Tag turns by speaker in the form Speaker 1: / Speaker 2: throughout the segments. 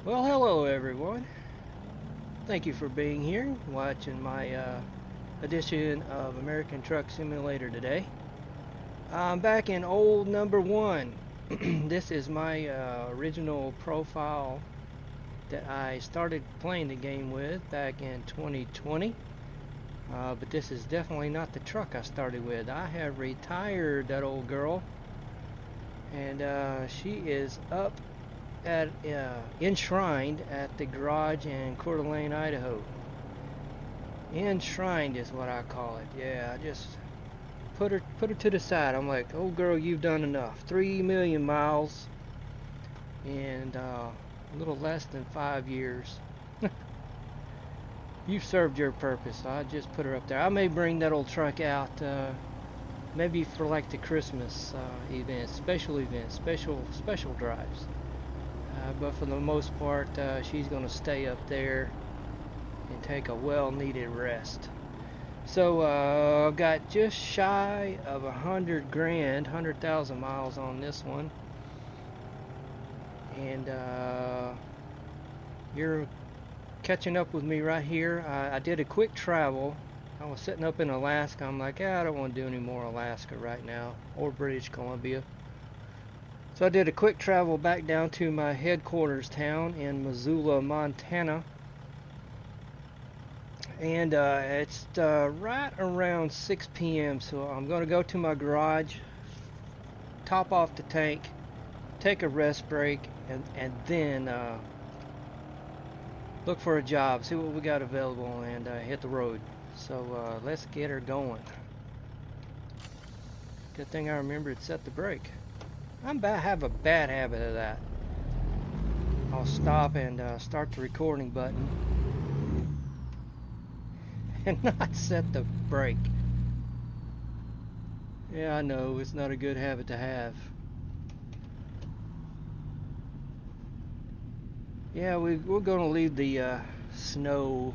Speaker 1: Well, hello everyone. Thank you for being here, watching my edition of American Truck Simulator today. I'm back in old number one. This is my original profile that I started playing the game with back in 2020. But this is definitely not the truck I started with. I have retired that old girl, and she is up at enshrined at the garage in Coeur d'Alene, Idaho. Enshrined is what I call it. Yeah, I just put her to the side. I'm like, oh girl, you've done enough. 3 million miles in a little less than 5 years. You've served your purpose. So I just put her up there. I may bring that old truck out maybe for like the Christmas events, special drives. But for the most part, she's going to stay up there and take a well-needed rest. So I've got just shy of 100,000 miles on this one, and you're catching up with me right here. I did a quick travel. I was sitting up in Alaska. I'm like, I don't want to do any more Alaska right now, or British Columbia. So I did a quick travel back down to my headquarters town in Missoula, Montana. And it's right around 6 p.m. So I'm going to go to my garage, top off the tank, take a rest break, and then look for a job, see what we got available, and hit the road. So let's get her going. Good thing I remembered to set the brake. I have a bad habit of that. I'll stop and start the recording button and not set the brake. Yeah, I know, it's not a good habit to have. Yeah, we're going to leave the snow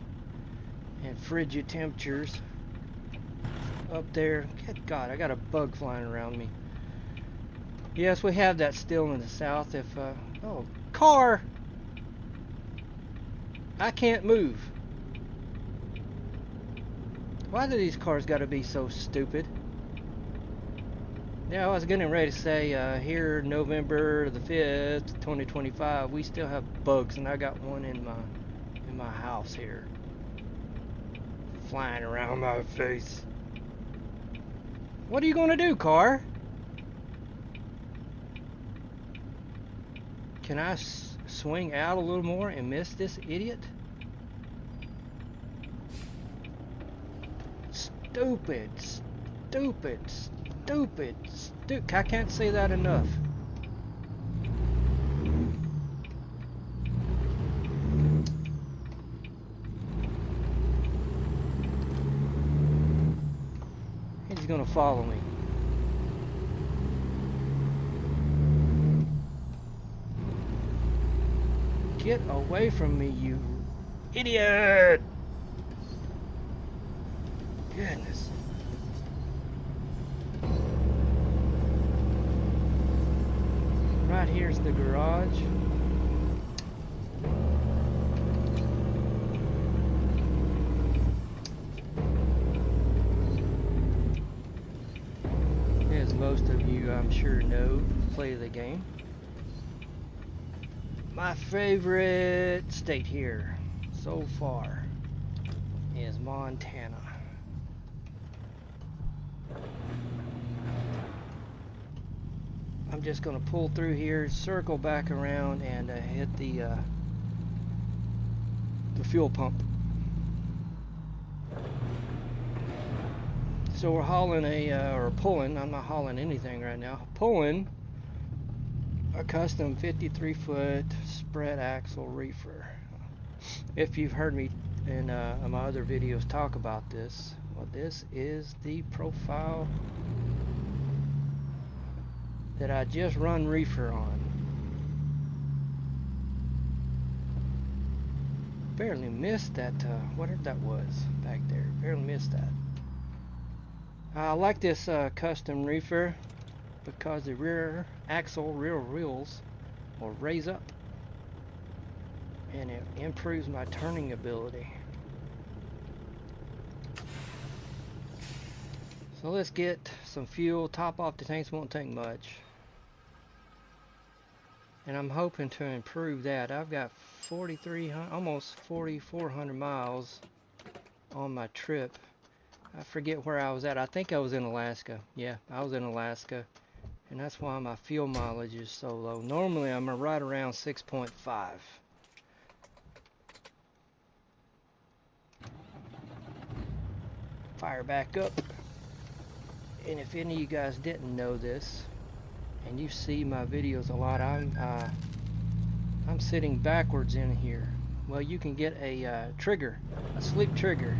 Speaker 1: and frigid temperatures up there. Good God, I got a bug flying around me. Yes, we have that still in the south. If oh, car! I can't move. Why do these cars got to be so stupid? Yeah, I was getting ready to say here November the 5th, 2025, we still have bugs, and I got one in my house here, flying around my face. What are you going to do, car? Can I swing out a little more and miss this idiot? Stupid. I can't say that enough. He's gonna follow me. Get away from me, you idiot! Goodness. Right here's the garage. As most of you, I'm sure, know, play the game. My favorite state here so far is Montana. I'm just going to pull through here, circle back around, and hit the fuel pump. So we're hauling or pulling, I'm not hauling anything right now, pulling a custom 53-foot spread axle reefer. If you've heard me in my other videos talk about this, well, this is the profile that I just run reefer on. Barely missed that, whatever that was back there. Barely missed that. I like this custom reefer because the rear axle, rear wheels will raise up. and it improves my turning ability. So let's get some fuel, top off the tanks, won't take much. And I'm hoping to improve that. I've got 4,300, almost 4,400 miles on my trip. I forget where I was at. I think I was in Alaska. Yeah, I was in Alaska. And that's why my fuel mileage is so low. Normally I'm right around 6.5. Fire back up. And if any of you guys didn't know this, and you see my videos a lot, I'm sitting backwards in here. Well, you can get a trigger, a sleep trigger,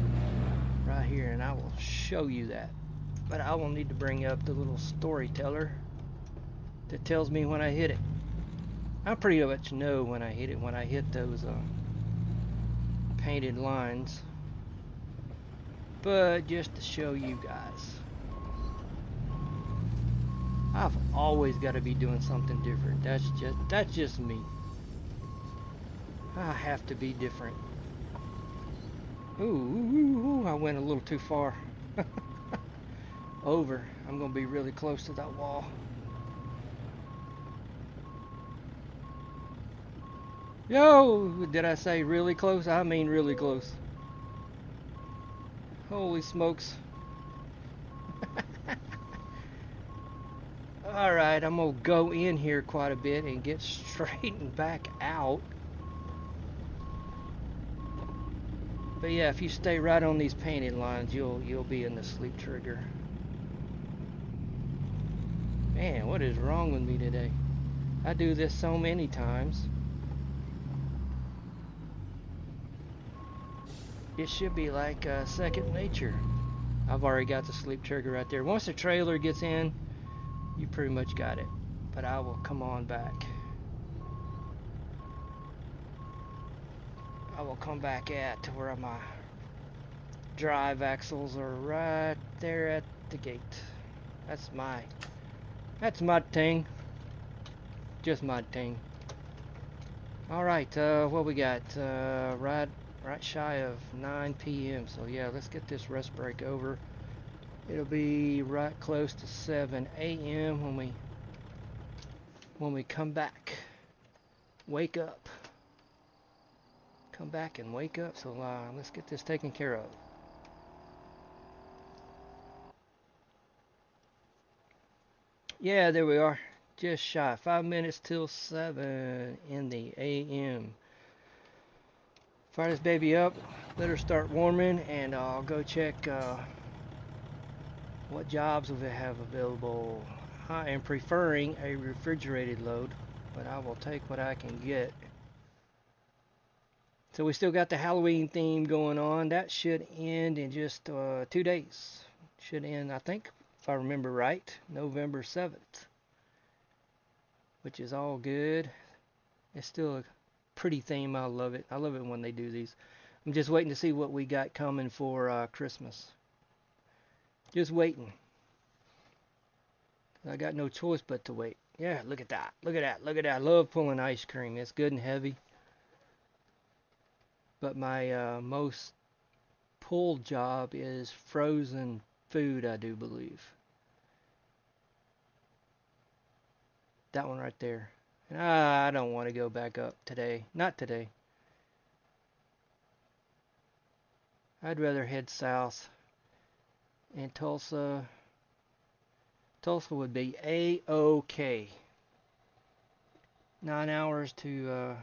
Speaker 1: right here, and I will show you that. But I will need to bring up the little storyteller that tells me when I hit it. I pretty much know when I hit it, when I hit those painted lines. But just to show you guys, I've always got to be doing something different. That's just me. I have to be different. Ooh, I went a little too far. Over. I'm gonna be really close to that wall. Yo, did I say really close? I mean really close. Holy smokes. Alright, I'm gonna go in here quite a bit and get straightened back out. But yeah, if you stay right on these painted lines, you'll be in the sleep trigger. Man, what is wrong with me today? I do this so many times. It should be like second nature. I've already got the sleep trigger right there. Once the trailer gets in, you pretty much got it. But I will come on back. I will come back at to where my drive axles are right there at the gate. That's my thing. Just my thing. Alright, what we got? Right shy of 9 p.m. So yeah, let's get this rest break over. It'll be right close to 7 a.m. when we come back. Wake up. Come back and wake up. So let's get this taken care of. Yeah, there we are. Just shy. 5 minutes till 7 in the a.m. Fire this baby up, let her start warming, and I'll go check what jobs we have available. I am preferring a refrigerated load, but I will take what I can get. So we still got the Halloween theme going on. That should end in just 2 days. Should end, I think, if I remember right, November 7th. Which is all good. It's still a pretty theme. I love it. I love it when they do these. I'm just waiting to see what we got coming for Christmas. Just waiting. I got no choice but to wait. Yeah, look at that. Look at that. Look at that. I love pulling ice cream. It's good and heavy. But my most pulled job is frozen food, I do believe. That one right there. And I don't want to go back up today. Not today. I'd rather head south. And Tulsa would be A-OK. 9 hours to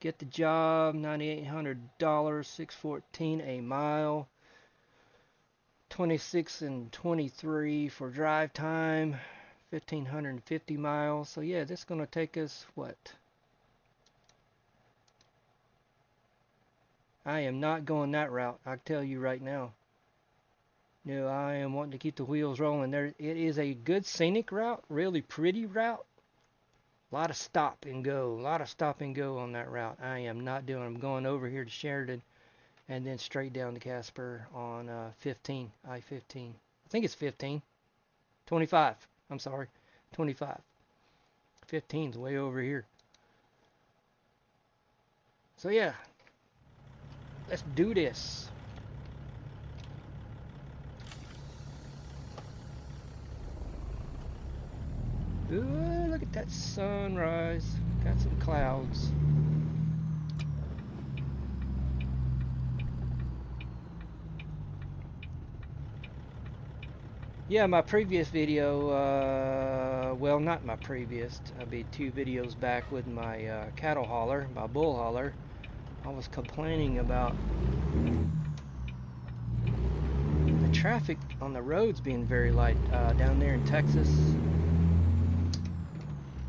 Speaker 1: get the job, $9,800, $6.14 a mile. 26 and 23 for drive time, 1,550 miles. So yeah, this is going to take us, what? I am not going that route, I tell you right now. No, I am wanting to keep the wheels rolling. It is a good scenic route, really pretty route. A lot of stop and go, on that route. I am not doing. I'm going over here to Sheridan and then straight down to Casper on I-15. I think it's 15. 25. I'm sorry, 25. 15's way over here. So yeah, let's do this. Ooh, look at that sunrise. Got some clouds. Yeah, my previous video, well, not my previous, I'd be 2 videos back with my cattle hauler, my bull hauler. I was complaining about the traffic on the roads being very light down there in Texas.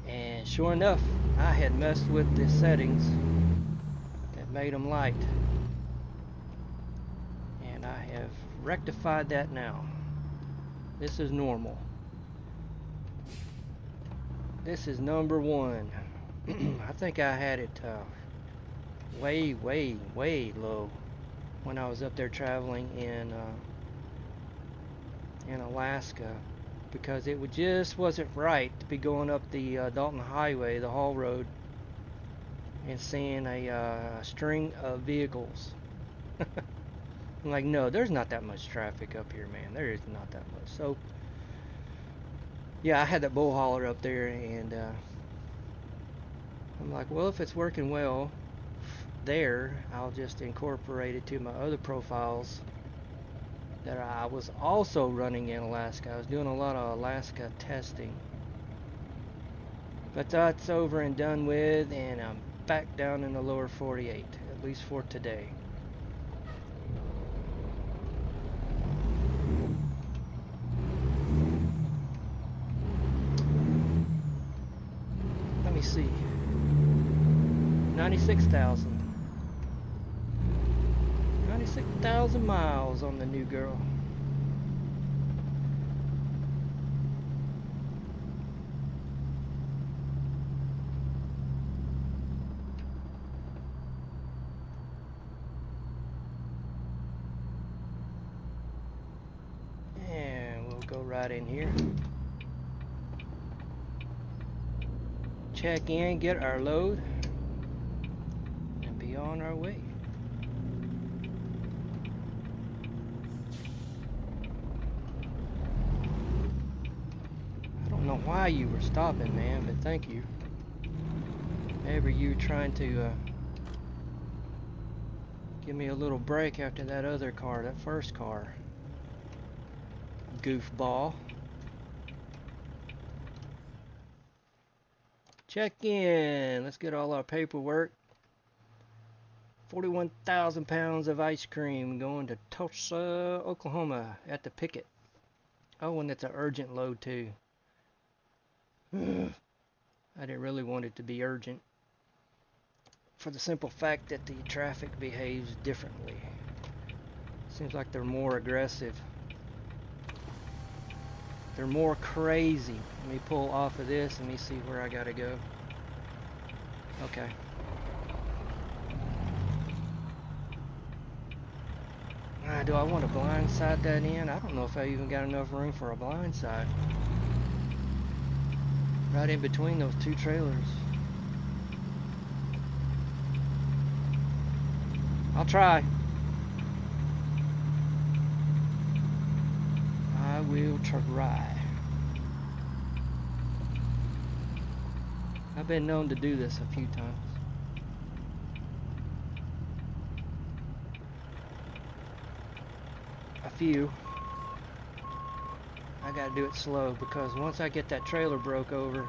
Speaker 1: And sure enough, I had messed with the settings that made them light. And I have rectified that now. This is normal. This is number 1. I think I had it way low when I was up there traveling in Alaska, because it just wasn't right to be going up the Dalton Highway, the haul road, and seeing a string of vehicles. I'm like, no, there's not that much traffic up here, man. There is not that much. So, yeah, I had that bull hauler up there, and I'm like, well, if it's working well there, I'll just incorporate it to my other profiles that I was also running in Alaska. I was doing a lot of Alaska testing. But that's over and done with, and I'm back down in the lower 48, at least for today. Let me see. 96,000. 96,000 miles on the new girl. And we'll go right in here. Check in, get our load, and be on our way. I don't know why you were stopping, man, but thank you. Maybe you were trying to give me a little break after that other car, that first car. Goofball. Check in. Let's get all our paperwork. 41,000 pounds of ice cream going to Tulsa, Oklahoma at the picket. Oh, and it's an urgent load too. I didn't really want it to be urgent, for the simple fact that the traffic behaves differently. Seems like they're more aggressive. They're more crazy. Let me pull off of this and let me see where I gotta go. Okay. Do I want to blindside that in? I don't know if I even got enough room for a blindside. Right in between those 2 trailers. I'll try. I will try. I've been known to do this a few times. A few. I gotta do it slow, because once I get that trailer broke over,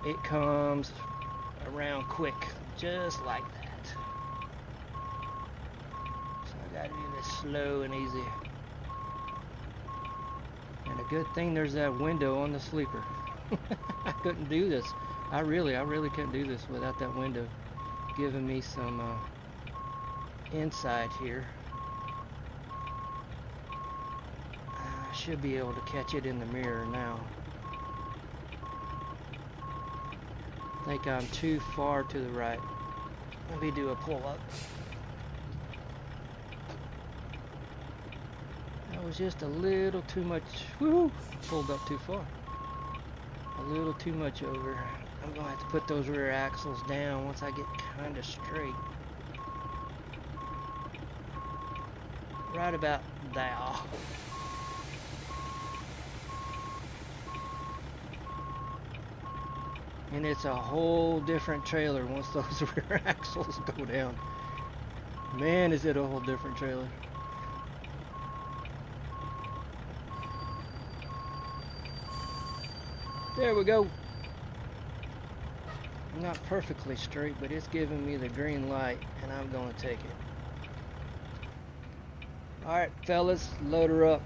Speaker 1: it comes around quick, just like that. So I gotta do this slow and easy. And a good thing there's that window on the sleeper. I couldn't do this. I really couldn't do this without that window giving me some insight here. I should be able to catch it in the mirror now. I think I'm too far to the right. Let me do a pull-up. That was just a little too much. Woo! Pulled up too far. A little too much over. I'm going to have to put those rear axles down once I get kind of straight. Right about there. And it's a whole different trailer once those rear axles go down. Man, is it a whole different trailer. There we go. Not perfectly straight, but it's giving me the green light, and I'm going to take it. Alright, fellas, load her up.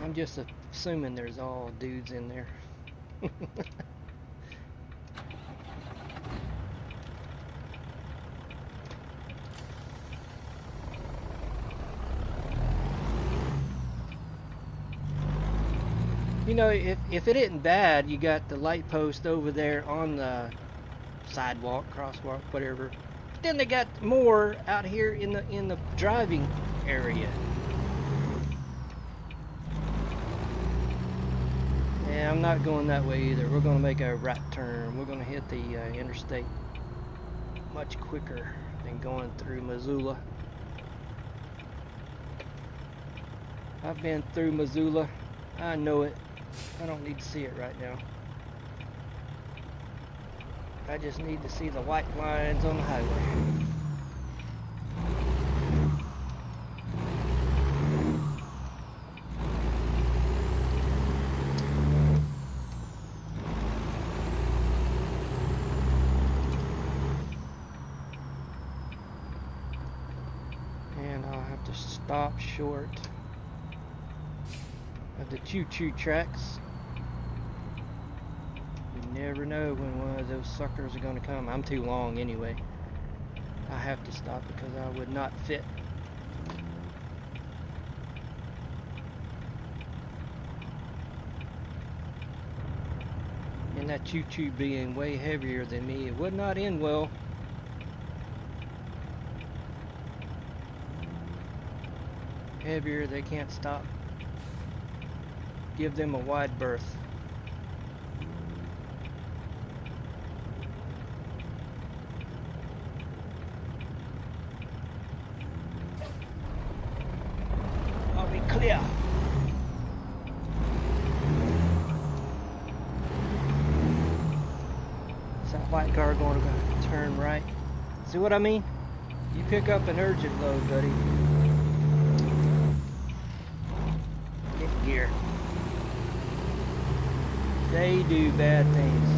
Speaker 1: I'm just assuming there's all dudes in there. You know, if it isn't bad, you got the light post over there on the sidewalk, crosswalk, whatever. But then they got more out here in the driving area. Yeah, I'm not going that way either. We're going to make a right turn. We're going to hit the interstate much quicker than going through Missoula. I've been through Missoula. I know it. I don't need to see it right now. I just need to see the white lines on the highway. And I'll have to stop short of the choo-choo tracks. You never know when one of those suckers are going to come. I'm too long anyway. I have to stop because I would not fit. And that choo-choo being way heavier than me, it would not end well. Heavier, they can't stop. Give them a wide berth. Are we clear? Is that white car going to turn right? See what I mean? You pick up an urgent load, buddy. Get gear. They do bad things.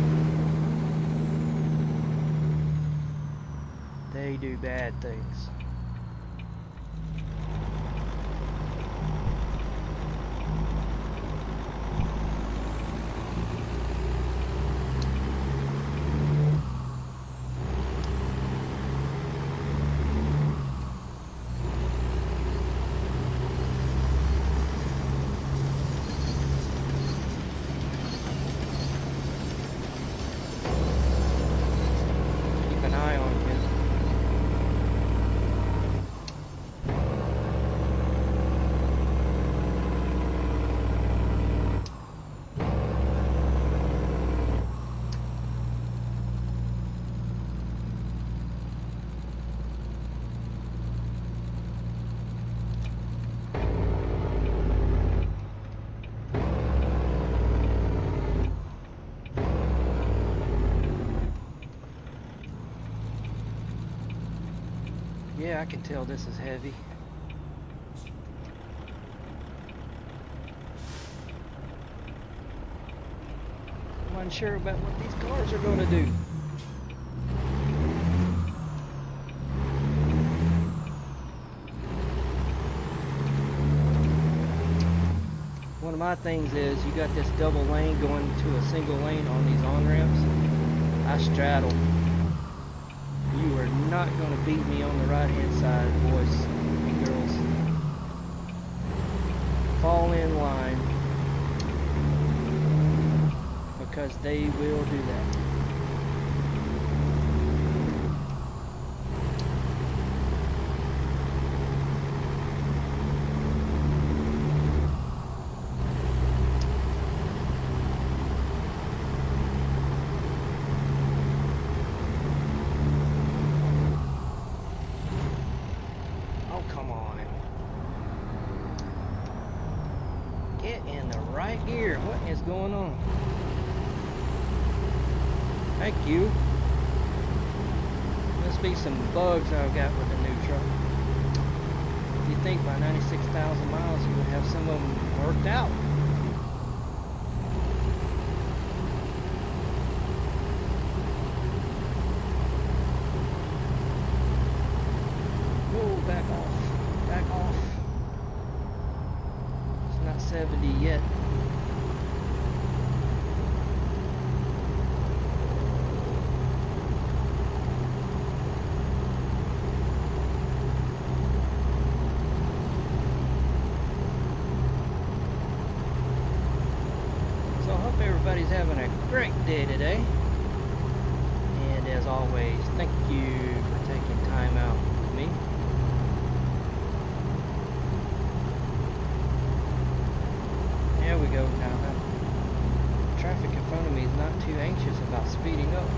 Speaker 1: They do bad things. Yeah, I can tell this is heavy. I'm unsure about what these cars are going to do. One of my things is you got this double lane going to a single lane on these on-ramps. I straddle. You are not going to beat me on the right-hand side, boys and girls. Fall in line, because they will do that. here. What is going on? Thank you. Must be some bugs I've got with the new truck. You think by 96,000 miles you would have some of them worked out. Whoa, back off. Back off. It's not 70 yet. Everybody's having a great day today, and as always, thank you for taking time out with me. There we go. Now the traffic in front of me is not too anxious about speeding up.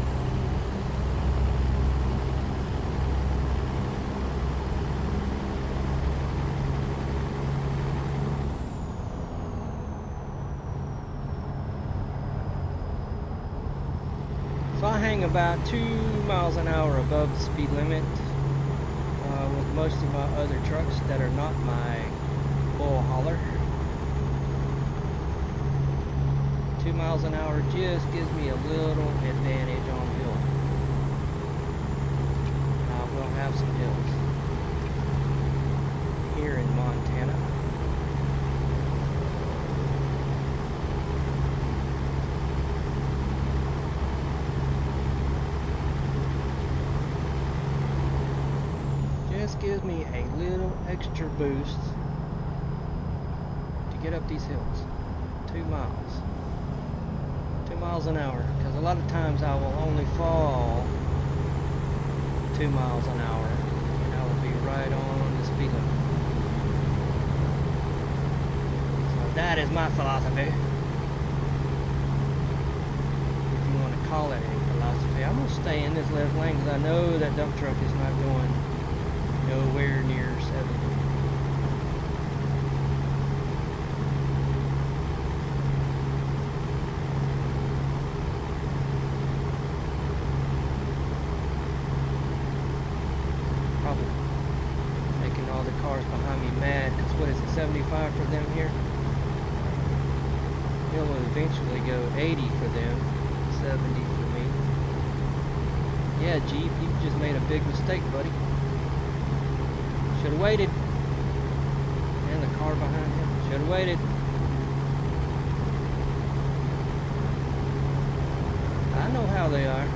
Speaker 1: So I hang about 2 miles an hour above the speed limit with most of my other trucks that are not my bull hauler. 2 miles an hour just gives me a little advantage on hill. I will have some hills here in Montana. Gives me a little extra boost to get up these hills. 2 miles. 2 miles an hour. Because a lot of times I will only fall 2 miles an hour and I will be right on the speed limit. So that is my philosophy. If you want to call it a philosophy. I'm going to stay in this left lane because I know that dump truck is not going nowhere near 70. Probably making all the cars behind me mad because what is it, 75 for them here? It will eventually go 80 for them, 70 for me. Yeah, Jeep, you just made a big mistake, buddy. Should have waited. And the car behind him. Should have waited. I know how they are.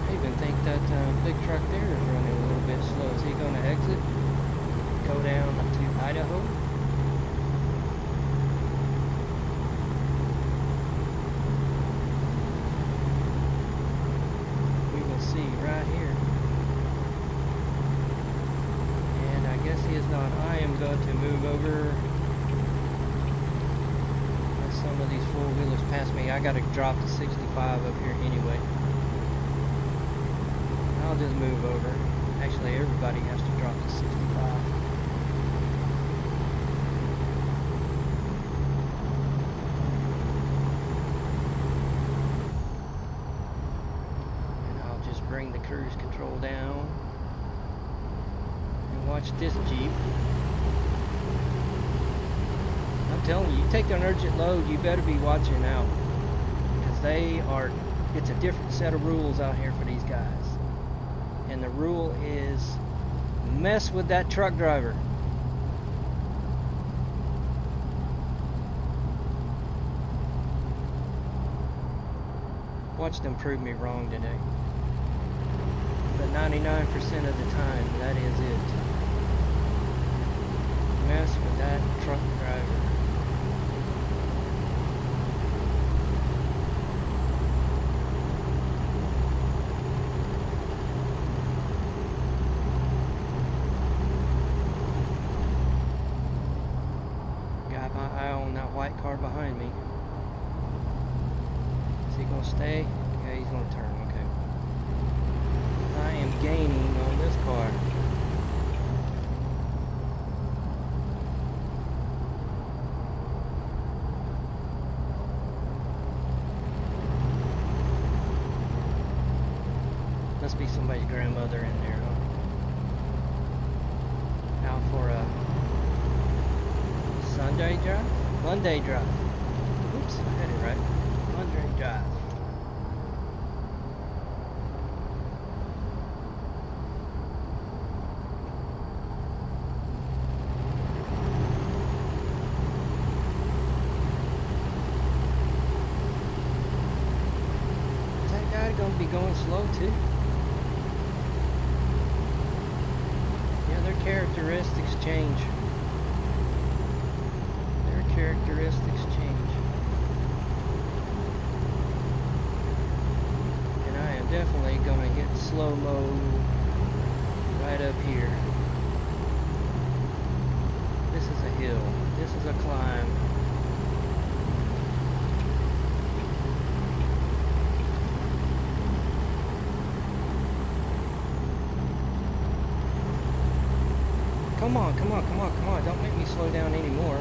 Speaker 1: I even think that big truck there is running a little bit slow. Is he going to exit? Go down to Idaho? I am going to move over. Some of these four-wheelers pass me. I got to drop to 65 up here anyway. I'll just move over. Actually, everybody has to drop to 65. And I'll just bring the cruise control down. Watch this Jeep. I'm telling you, you take an urgent load, you better be watching out. Because it's a different set of rules out here for these guys. And the rule is, mess with that truck driver. Watch them prove me wrong today. But 99% of the time, that is it. Mess with that truck driver. Got my eye on that white car behind me. Is he gonna stay? gonna turn, okay. I am gaining on this car. Must be somebody's grandmother in there, huh? Out for a Sunday drive? Monday drive. Oops, I had it right. Monday drive. Is that guy gonna be going slow too? Their characteristics change. Their characteristics change. And I am definitely gonna hit slow-mo right up here. This is a hill. This is a climb. Come on, come on, come on, come on. Don't make me slow down anymore.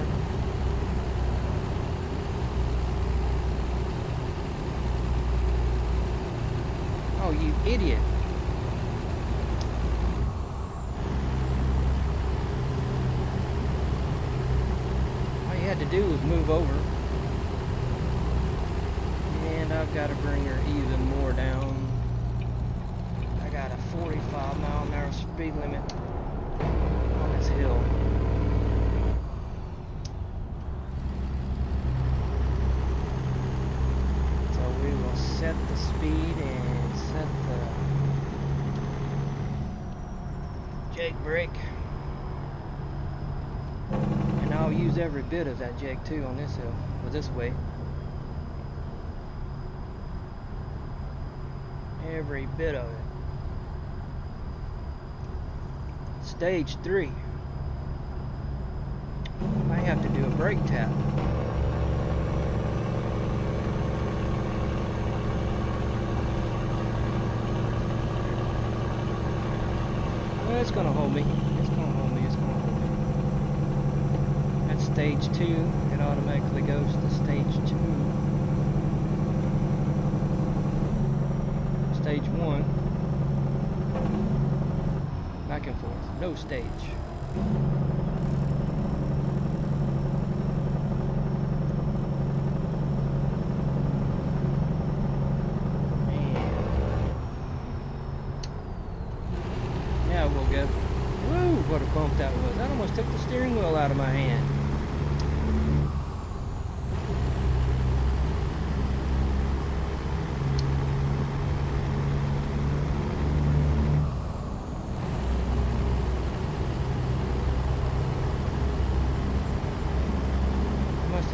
Speaker 1: Oh, you idiot. All you had to do was move over. And I've got to bring her even more down. I got a 45-mile-an-hour speed limit on this hill. So we will set the speed and set the jake brake. And I'll use every bit of that jake too on this hill, with this weight. Every bit of it. Stage 3. I have to do a brake tap. Well, it's gonna hold me. It's gonna hold me. It's gonna hold me. That's stage 2. It automatically goes to stage 2. Stage 1. Back and forth. No stage. Now we'll go. Woo! What a bump that was. That almost took the steering wheel out of my hand.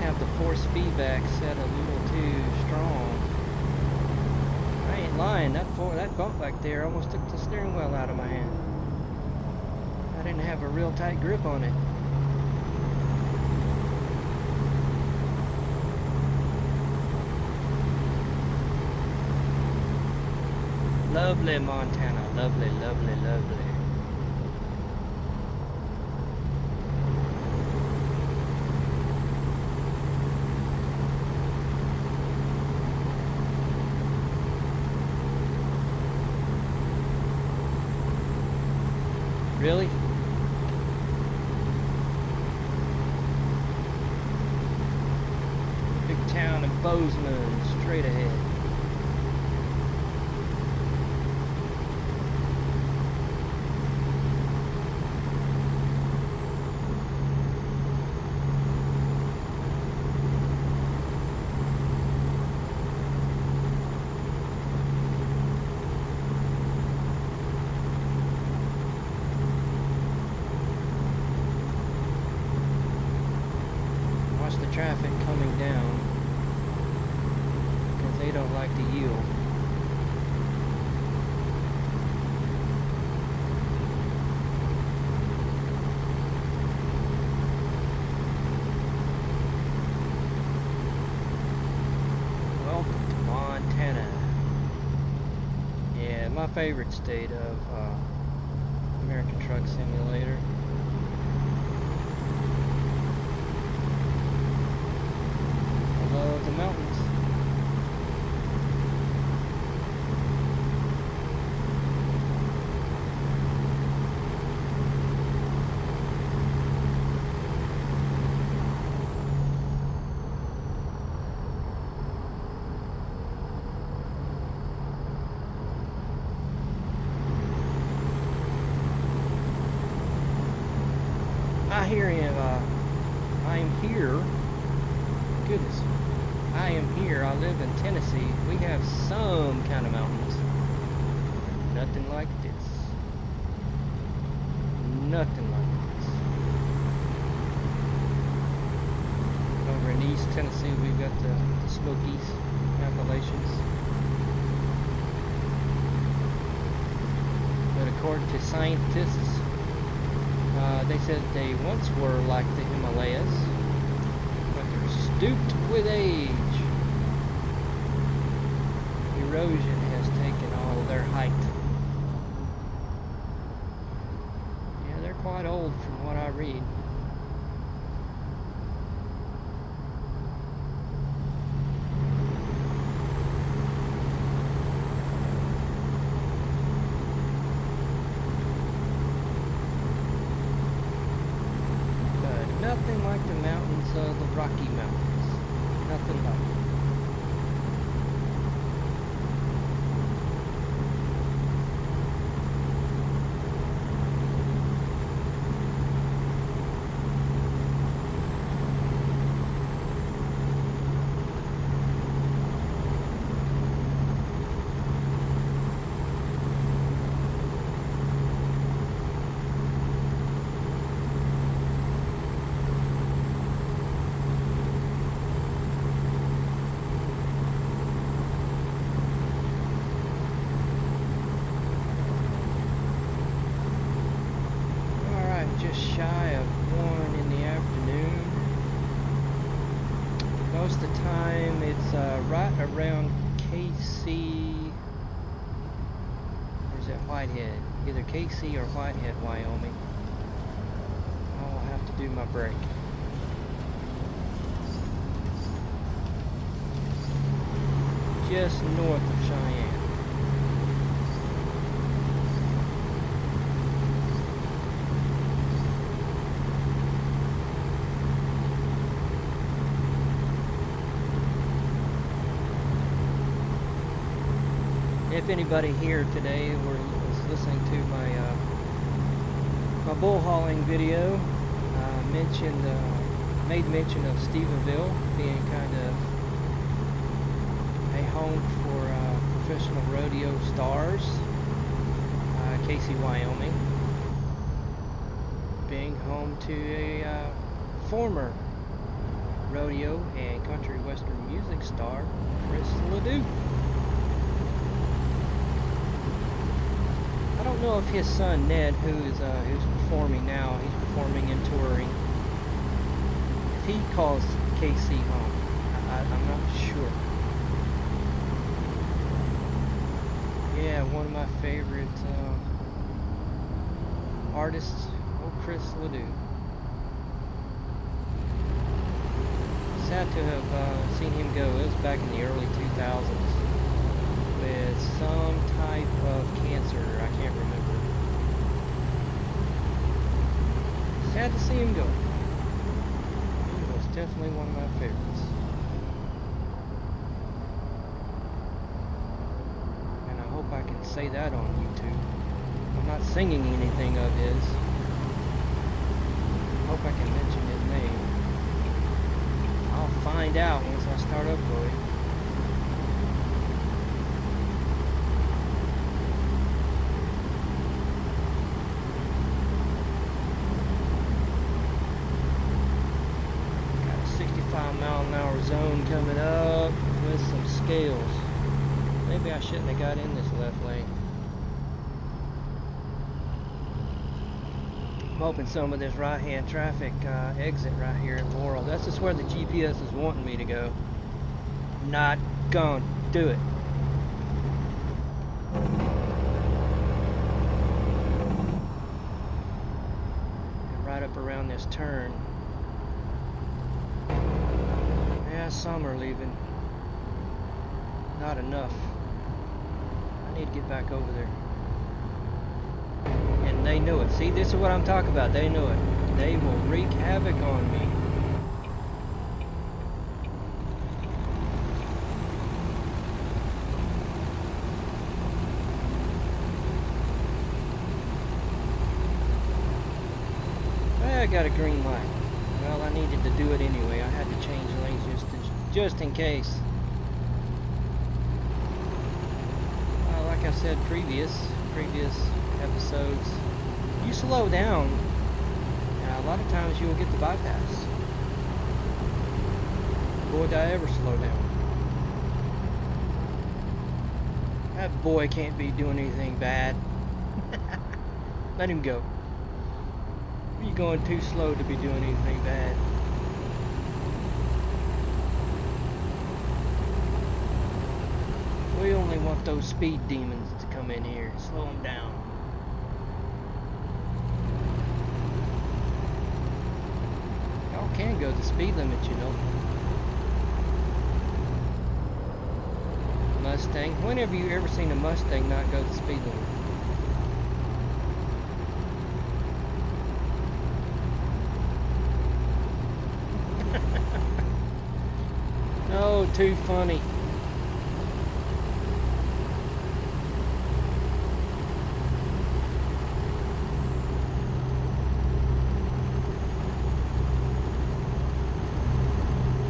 Speaker 1: Have the force feedback set a little too strong. I ain't lying, that bump back there almost took the steering wheel out of my hand. I didn't have a real tight grip on it. Lovely Montana, lovely, lovely, lovely. Really? Big town of Bozeman, straight ahead. Traffic coming down because they don't my favorite state of American Truck Simulator. I love the mountains. I'm here. Goodness, I am here. I live in Tennessee. We have some kind of mountains. Nothing like this. Nothing like this. Over in East Tennessee, we've got the Smokies, Appalachians. But according to scientists, they said they once were like the Himalayas, but they're stooped with age. Erosion has taken all their height. Yeah, they're quite old from what I read. Nothing like the mountains of the Rocky Mountains. Nothing like it. Shy of 1 in the afternoon. Most of the time it's right around KC, or is it Whitehead? Either KC or Whitehead, Wyoming. I'll have to do my break. Just north of Cheyenne. If anybody here today was listening to my bull hauling video, made mention of Stephenville being kind of a home for professional rodeo stars, Casey, Wyoming, being home to a former rodeo and country western music star, Chris Ledoux. I don't know if his son Ned, who's performing now, he's performing and touring, if he calls KC home. I'm not sure. Yeah, one of my favorite artists, old Chris Ledoux. Sad to have seen him go. It was back in the early 2000s. With some type of cancer, I can't remember. Sad to see him go. He was definitely one of my favorites. And I hope I can say that on YouTube. I'm not singing anything of his. I hope I can mention his name. I'll find out once I start uploading. Mile-an-hour zone coming up with some scales. Maybe I shouldn't have got in this left lane. I'm hoping some of this right-hand traffic exit right here in Laurel. That's just where the GPS is wanting me to go. Not gonna do it. around this turn. Yeah, some are leaving. Not enough. I need to get back over there. And they know it. See, this is what I'm talking about. They know it. They will wreak havoc on me. I got a green light. Well, I needed to do it anyway. I had to change lanes just in case. Like I said previous episodes, you slow down, a lot of times you will get the bypass. Boy, did I ever slow down. That boy can't be doing anything bad. Let him go. You're going too slow to be doing anything bad. We only want those speed demons to come in here. Slow them down. Y'all can go the speed limit, you know. Mustang. When have you ever seen a Mustang not go the speed limit? Oh, too funny.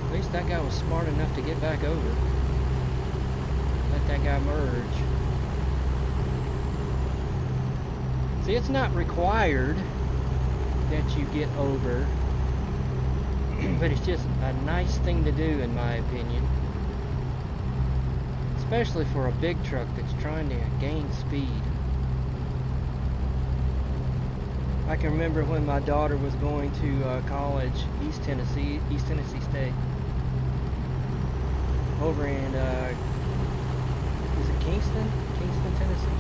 Speaker 1: At least that guy was smart enough to get back over. Let that guy merge. See, it's not required that you get over. But it's just a nice thing to do, in my opinion, especially for a big truck that's trying to gain speed. I can remember when my daughter was going to college, East Tennessee State, over in is it Kingston, Tennessee?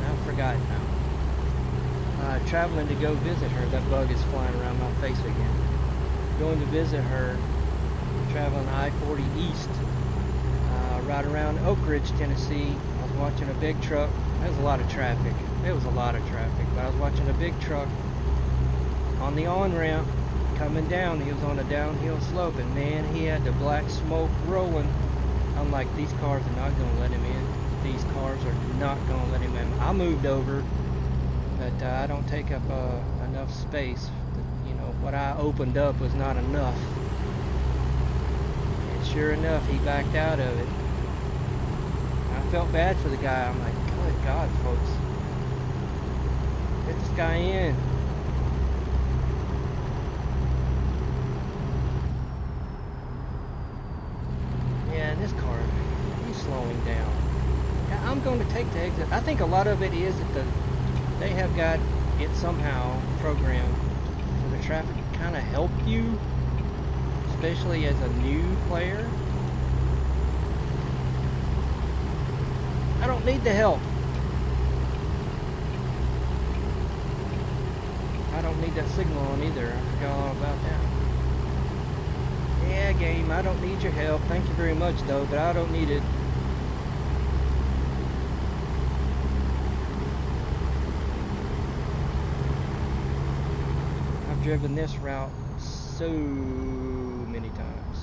Speaker 1: I forgot now. Traveling to go visit her. That bug is flying around my face again. Going to visit her, traveling I-40 east, right around Oak Ridge, Tennessee. I was watching a big truck. There was a lot of traffic. There was a lot of traffic, but I was watching a big truck on the on-ramp coming down. He was on a downhill slope, and man, he had the black smoke rolling. I'm like, these cars are not going to let him in. These cars are not going to let him in. I moved over, but I don't take up enough space. What I opened up was not enough. And sure enough, he backed out of it. I felt bad for the guy. I'm like, good God, folks. Get this guy in. Yeah, this car, he's slowing down. Yeah, I'm going to take the exit. I think a lot of it is that they have got it somehow programmed traffic kind of help you, especially as a new player. I don't need the help. I don't need that signal on either. I forgot all about that. Yeah, game, I don't need your help. Thank you very much though, but I don't need it. Driven this route so many times.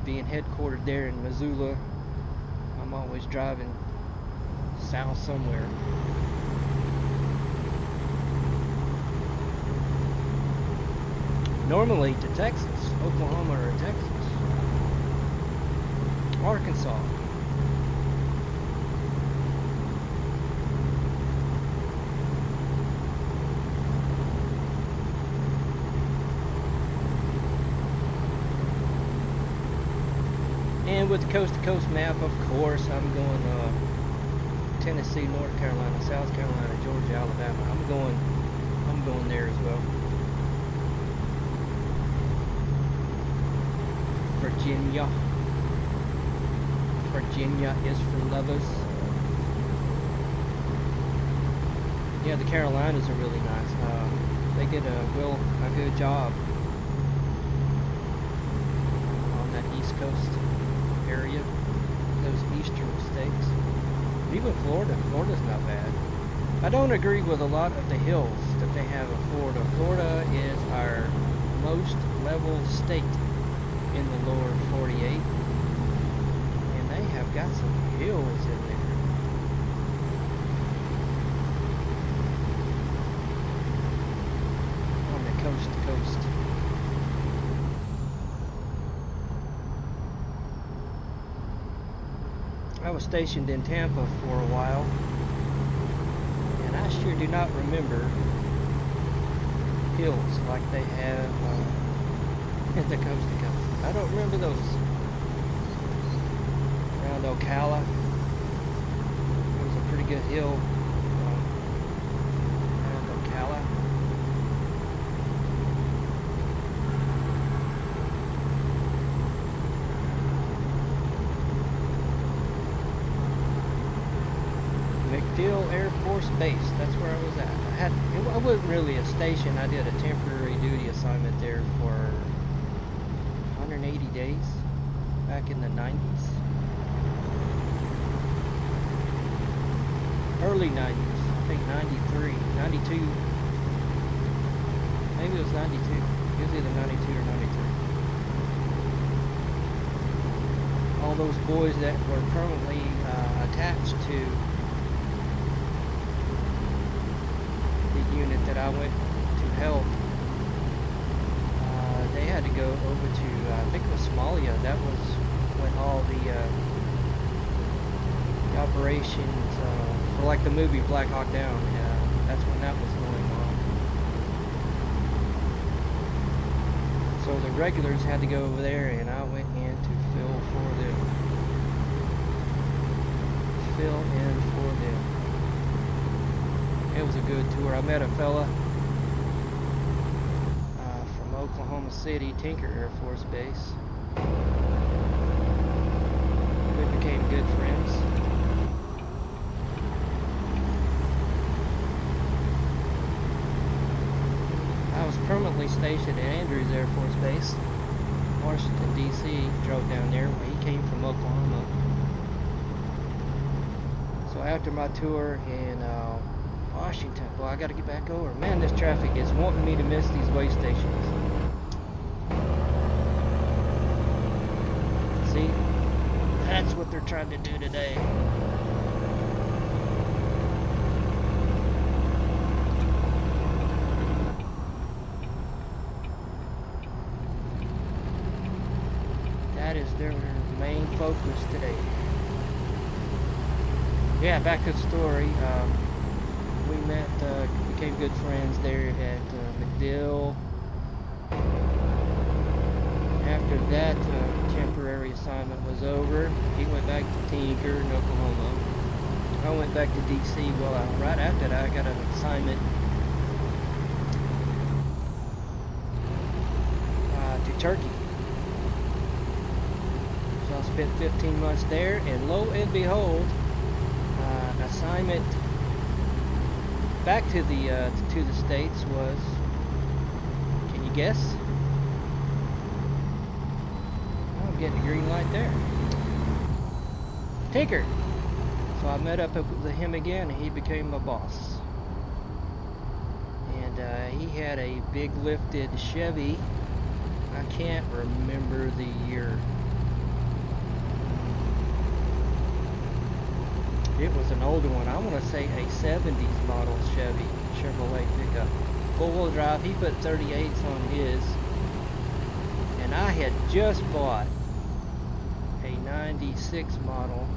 Speaker 1: Being headquartered there in Missoula, I'm always driving south somewhere. Normally to Texas, Oklahoma or Texas, Arkansas. And with the coast-to-coast map, of course, I'm going Tennessee, North Carolina, South Carolina, Georgia, Alabama. I'm going there as well. Virginia. Virginia is for lovers. Yeah, the Carolinas are really nice. They did a good job on that East Coast area, those eastern states. Even Florida. Florida's not bad. I don't agree with a lot of the hills that they have in Florida. Florida is our most level state in the lower 48, and they have got some hills in there. On the coast to coast. I was stationed in Tampa for a while, and I sure do not remember hills like they have at the coast to coast. I don't remember those. Around Ocala, there was a pretty good hill around Ocala. MacDill Air Force Base, that's where I was at. I wasn't really a station. I did a temporary duty assignment there for 180 days back in the 90s. Early 90s, I think 93, 92. Maybe it was 92. It was either 92 or 93. All those boys that were permanently attached to the unit that I went to help, they had to go over to, I think it was Somalia. That was when all the operations, for like the movie Black Hawk Down, that's when that was going on. So the regulars had to go over there, and I went in to fill in for them. It was a good tour. I met a fella from Oklahoma City, Tinker Air Force Base. We became good friends. I was permanently stationed at Andrews Air Force Base, Washington, D.C. Drove down there. He came from Oklahoma. So after my tour in Washington, well, I got to get back over. Man, this traffic is wanting me to miss these way stations. See, that's what they're trying to do today. That is their main focus today. Yeah, back to the story. We met, became good friends there at MacDill. After that temporary assignment was over, he went back to Tinker in Oklahoma. I went back to D.C. Well, right after that, I got an assignment to Turkey. So I spent 15 months there, and lo and behold, an assignment back to the States was, can you guess? I'm getting a green light there. Tinker. So I met up with him again, and he became my boss. And he had a big lifted Chevy. I can't remember the year. It was an older one. I want to say a 70s model Chevy Chevrolet pickup. Four-wheel drive. He put 38s on his. And I had just bought a 96 model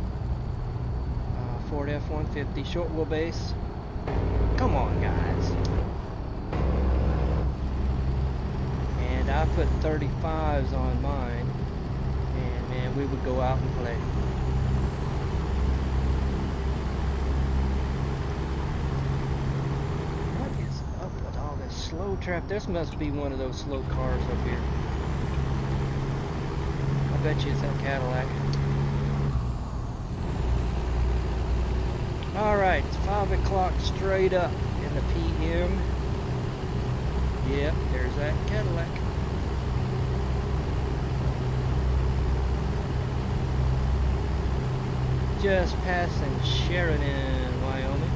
Speaker 1: Ford F-150 short wheelbase. Come on, guys. And I put 35s on mine. And man, we would go out and play. Slow traffic. This must be one of those slow cars up here. I bet you it's that Cadillac. Alright, it's 5 o'clock straight up the PM. Yep, there's that Cadillac. Just passing Sheridan, Wyoming.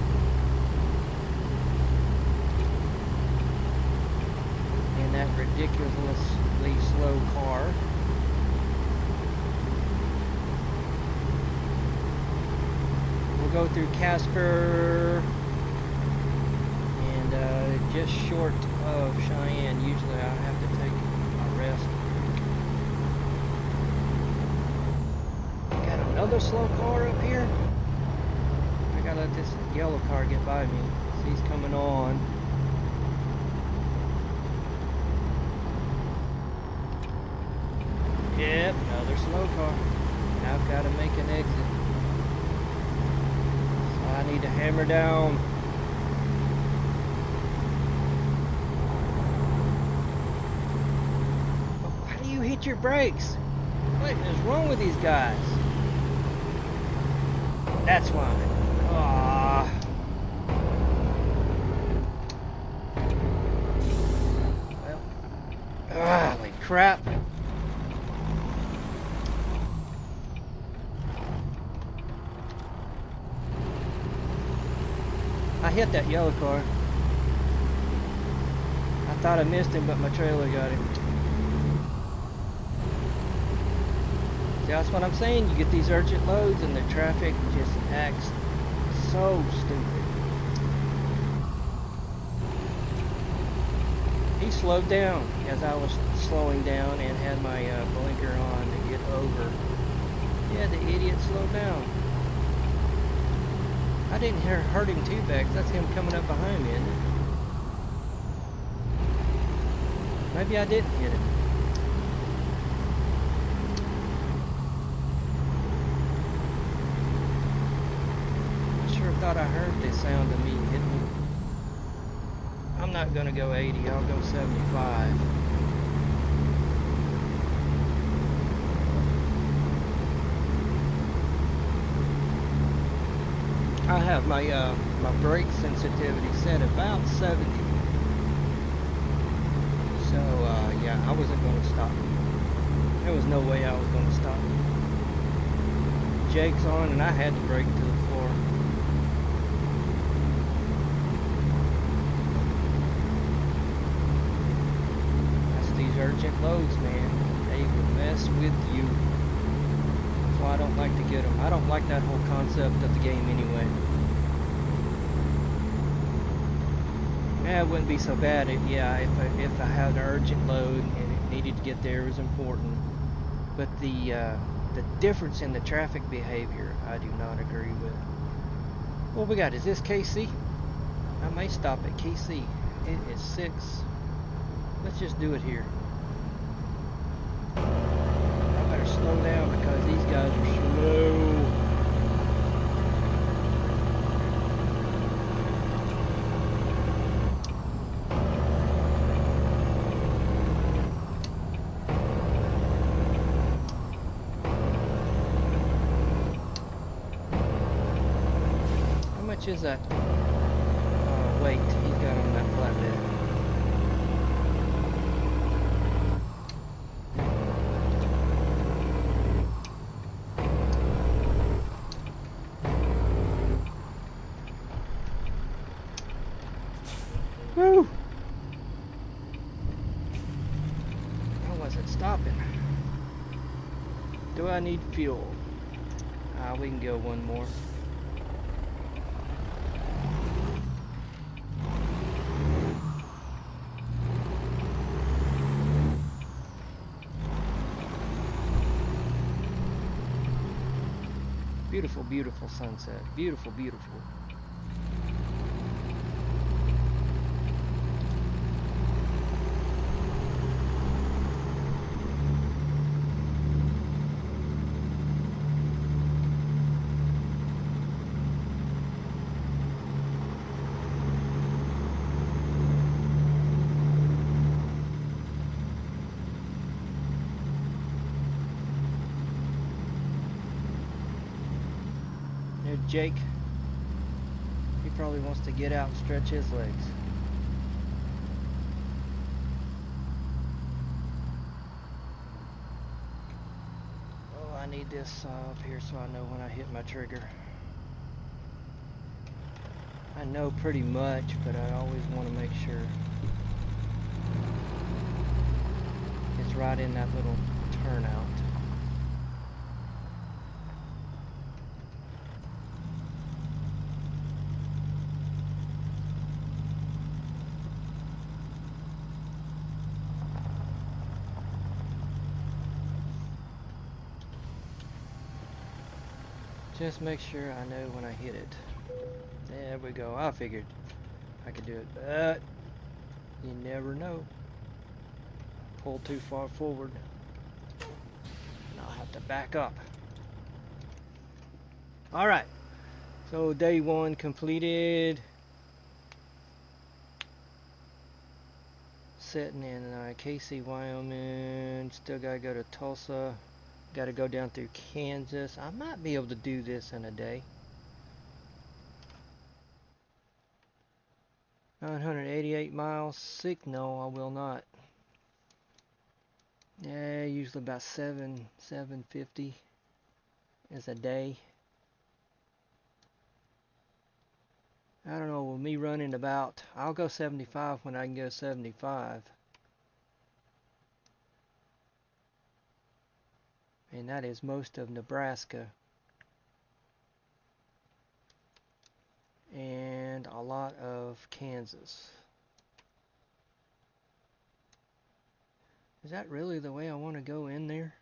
Speaker 1: In that ridiculously slow car. We'll go through Casper and just short of Cheyenne. Usually I have to take a rest. Got another slow car up here. I gotta let this yellow car get by me. He's coming on. Yep, another slow car. Now I've got to make an exit. So I need to hammer down. Why do you hit your brakes? What is wrong with these guys? That's why. Well. Holy crap. I hit that yellow car. I thought I missed him, but my trailer got him. See, that's what I'm saying. You get these urgent loads and the traffic just acts so stupid. He slowed down as I was slowing down and had my blinker on to get over. Yeah, the idiot slowed down. I didn't hurt him too bad, 'cause that's him coming up behind me, isn't it? Maybe I didn't hit him. I sure thought I heard the sound of me hitting him. I'm not gonna go 80, I'll go 75. I have my my brake sensitivity set about 70. So yeah, I wasn't going to stop. There was no way I was going to stop. Jake's on and I had to brake to the floor. That's these urgent loads, man. They will mess with you. That's why I don't like to get them. I don't like that whole concept of the game anyway. Yeah, it wouldn't be so bad if I had an urgent load and it needed to get there, it was important. But the difference in the traffic behavior, I do not agree with. What we got? Is this KC? I may stop at KC. It is 6. Let's just do it here. I better slow down because these guys are slow. How much is that weight he's got on that flatbed? Woo! I wasn't stopping. Do I need fuel? We can go one more. Beautiful, beautiful sunset. Beautiful, beautiful. Jake, you probably wants to get out and stretch his legs. Oh, I need this up here so I know when I hit my trigger. I know pretty much, but I always want to make sure it's right in that little turnout. Just make sure I know when I hit it. There we go. I figured I could do it, but you never know. Pull too far forward and I'll have to back up. Alright, so day 1 completed. Sitting in Casey, Wyoming. Still gotta go to Tulsa. Gotta go down through Kansas. I might be able to do this in a day. 988 miles. Sick? No, I will not. Yeah, usually about 750 is a day. I don't know, with me running about, I'll go 75 when I can go 75. And that is most of Nebraska. And a lot of Kansas. Is that really the way I want to go in there?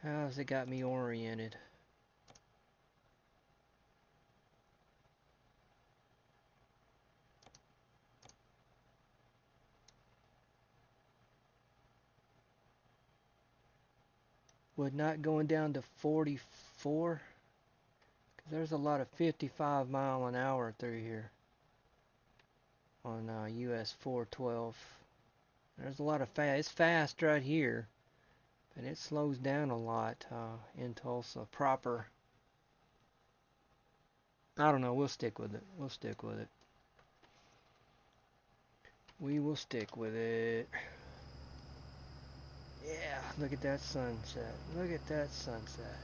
Speaker 1: How's it got me oriented? Would not going down to 44? Because there's a lot of 55 mile an hour through here on US 412. There's a lot of fast. It's fast right here, but it slows down a lot in Tulsa proper. I don't know. We'll stick with it. We'll stick with it. We will stick with it. Yeah, look at that sunset. Look at that sunset.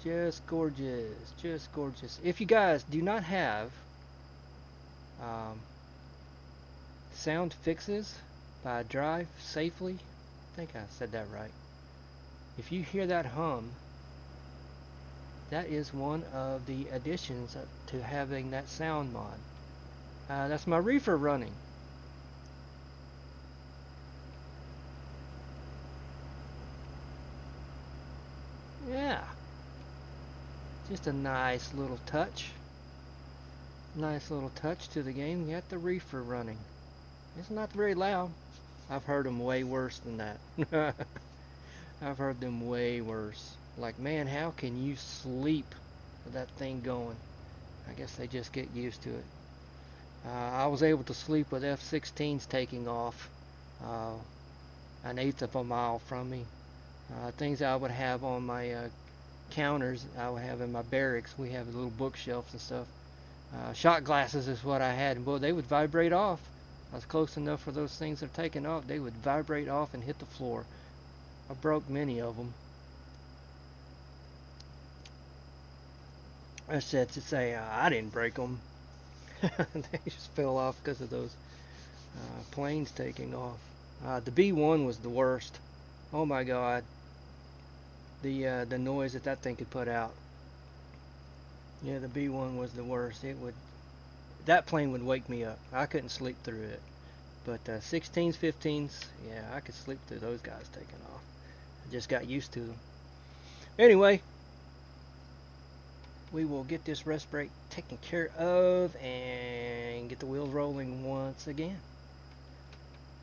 Speaker 1: Just gorgeous. Just gorgeous. If you guys do not have sound fixes by Drive Safely, I think I said that right. If you hear that hum, that is one of the additions to having that sound mod. That's my reefer running. Yeah. Just a nice little touch. Nice little touch to the game. You got the reefer running. It's not very loud. I've heard them way worse than that. I've heard them way worse. Like, man, how can you sleep with that thing going? I guess they just get used to it. I was able to sleep with F-16s taking off an eighth of a mile from me. Things I would have on my counters, I would have in my barracks. We have little bookshelves and stuff. Shot glasses is what I had, and boy, they would vibrate off. I was close enough for those things that are taking off. They would vibrate off and hit the floor. I broke many of them. I said to say I didn't break them. They just fell off because of those planes taking off. The B-1 was the worst. Oh my God. The noise that thing could put out. Yeah, the B-1 was the worst. That plane would wake me up. I couldn't sleep through it. But 16s, 15s, yeah, I could sleep through those guys taking off. I just got used to them. Anyway, we will get this rest break taken care of and get the wheels rolling once again.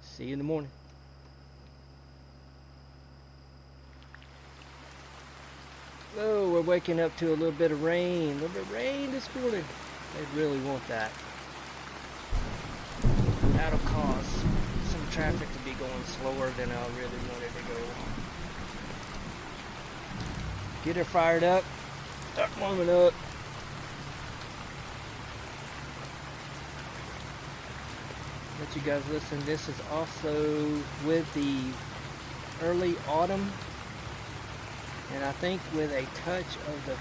Speaker 1: See you in the morning. Oh, we're waking up to a little bit of rain. A little bit of rain this morning. They really want that. that'll cause some traffic to be going slower than I really wanted to go. Get her fired up. Start warming up. Let you guys listen. This is also with the early autumn, and I think with a touch of the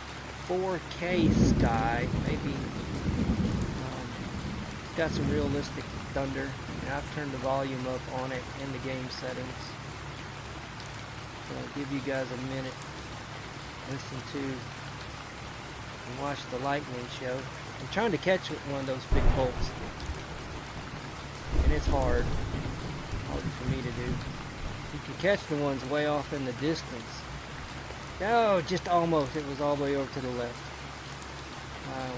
Speaker 1: 4K sky, maybe it's got some realistic thunder, and I've turned the volume up on it in the game settings. So I'll give you guys a minute to listen to and watch the lightning show. I'm trying to catch one of those big bolts, and it's hard for me to do. You can catch the ones way off in the distance. Oh, just almost. It was all the way over to the left.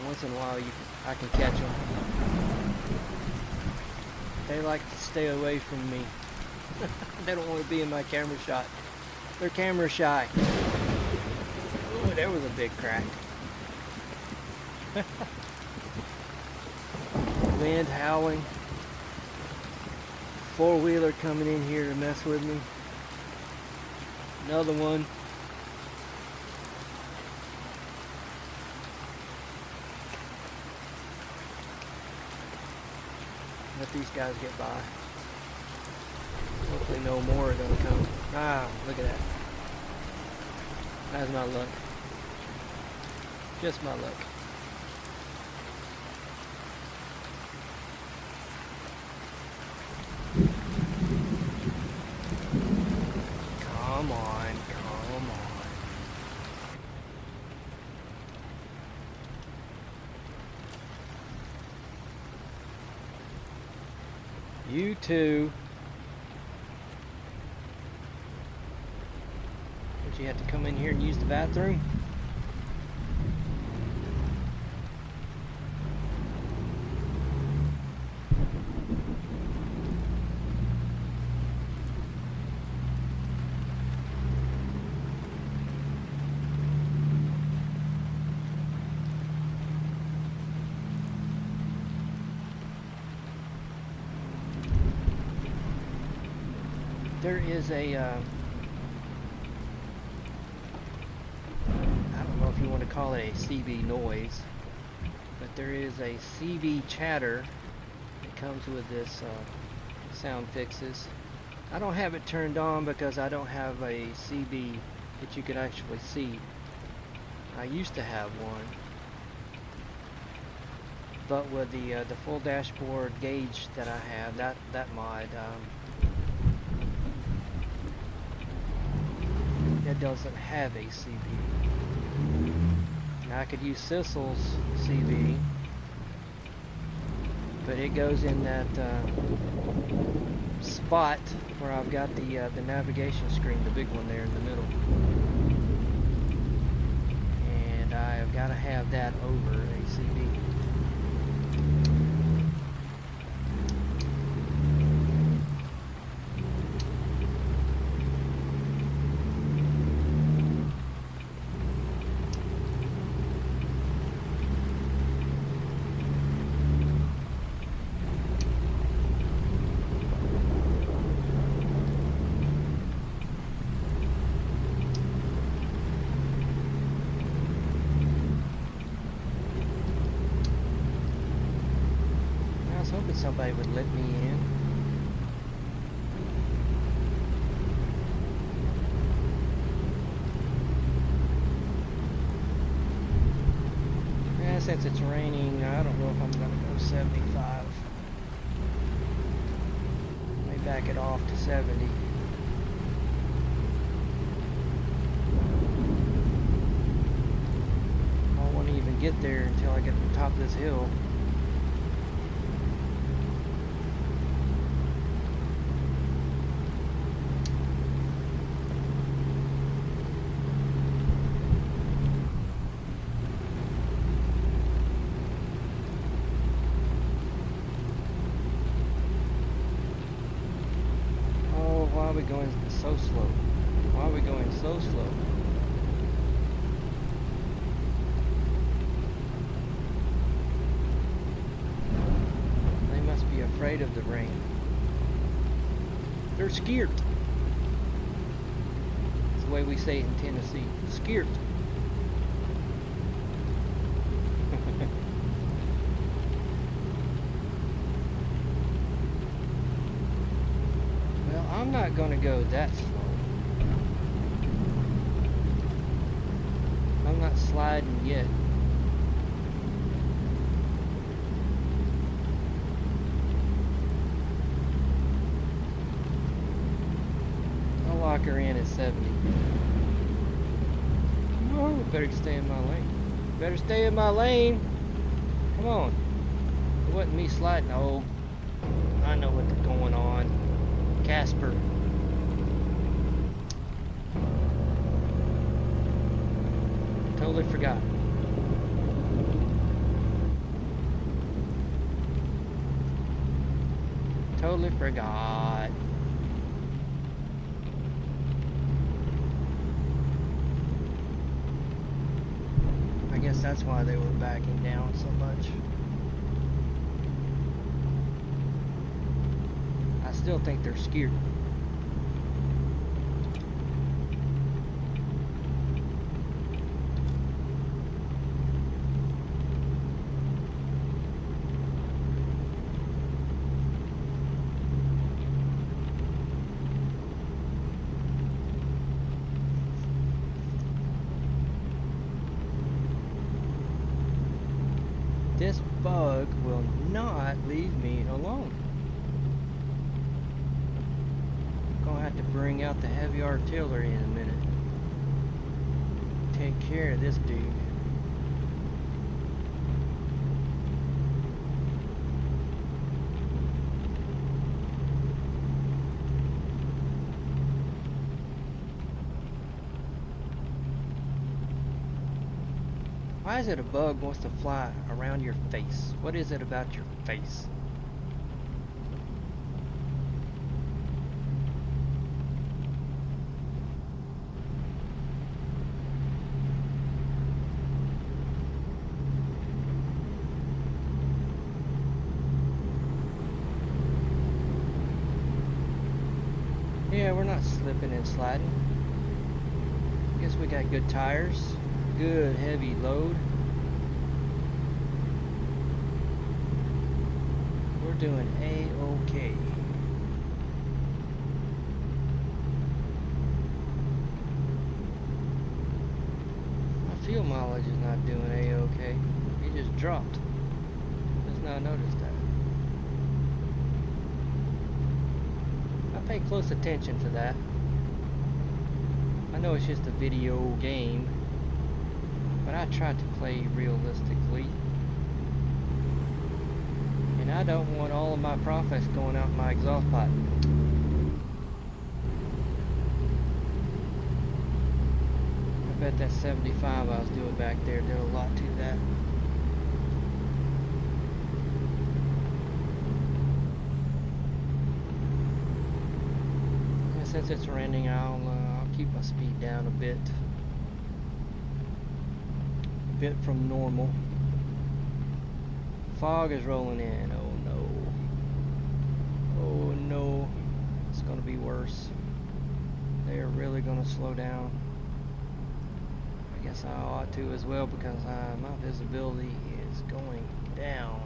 Speaker 1: Once in a while, I can catch them. They like to stay away from me. They don't want to be in my camera shot. They're camera shy. Ooh, there was a big crack. Wind howling. Four-wheeler coming in here to mess with me. Another one. Let these guys get by. Hopefully no more are gonna come. Ah, look at that. That's my luck. Just my luck. Come on, come on. You too. Would you have to come in here and use the bathroom? There is a, I don't know if you want to call it a CB noise, but there is a CB chatter that comes with this sound fixes. I don't have it turned on because I don't have a CB that you can actually see. I used to have one, but with the full dashboard gauge that I have, that mod, it doesn't have a CB. Now I could use Sissel's CB, but it goes in that spot where I've got the navigation screen, the big one there in the middle, and I've got to have that over a CB. Somebody would let me in. Yeah, since it's raining, I don't know if I'm gonna go 75. May back it off to 70. I don't want to even get there until I get to the top of this hill. Why are we going so slow? Why are we going so slow? They must be afraid afraid of the rain. They're skeert. That's the way we say it in Tennessee. Skeert. Well, I'm not going to go that slow. I'm not sliding yet. I'll lock her in at 70. Oh, better stay in my lane. Better stay in my lane. Come on. It wasn't me sliding. Oh, I know what's going on. Casper. Totally forgot. Totally forgot. I guess that's why they were backing down so much. I still think they're skeert. This bug will not leave me alone. I'm gonna have to bring out the heavy artillery in a minute. Take care of this dude. Why is it a bug wants to fly around your face? What is it about your face? Yeah, we're not slipping and sliding. Guess we got good tires. Good heavy load. We're doing A-OK. My fuel mileage is not doing A-OK. It just dropped. Just now noticed that. I pay close attention to that. I know it's just a video game, but I try to play realistically. And I don't want all of my profits going out my exhaust pipe. I bet that 75 I was doing back there did a lot to that. And since it's raining, I'll keep my speed down a bit. From normal. Fog is rolling in. Oh no. Oh no. It's gonna be worse. They are really gonna slow down. I guess I ought to as well because my visibility is going down.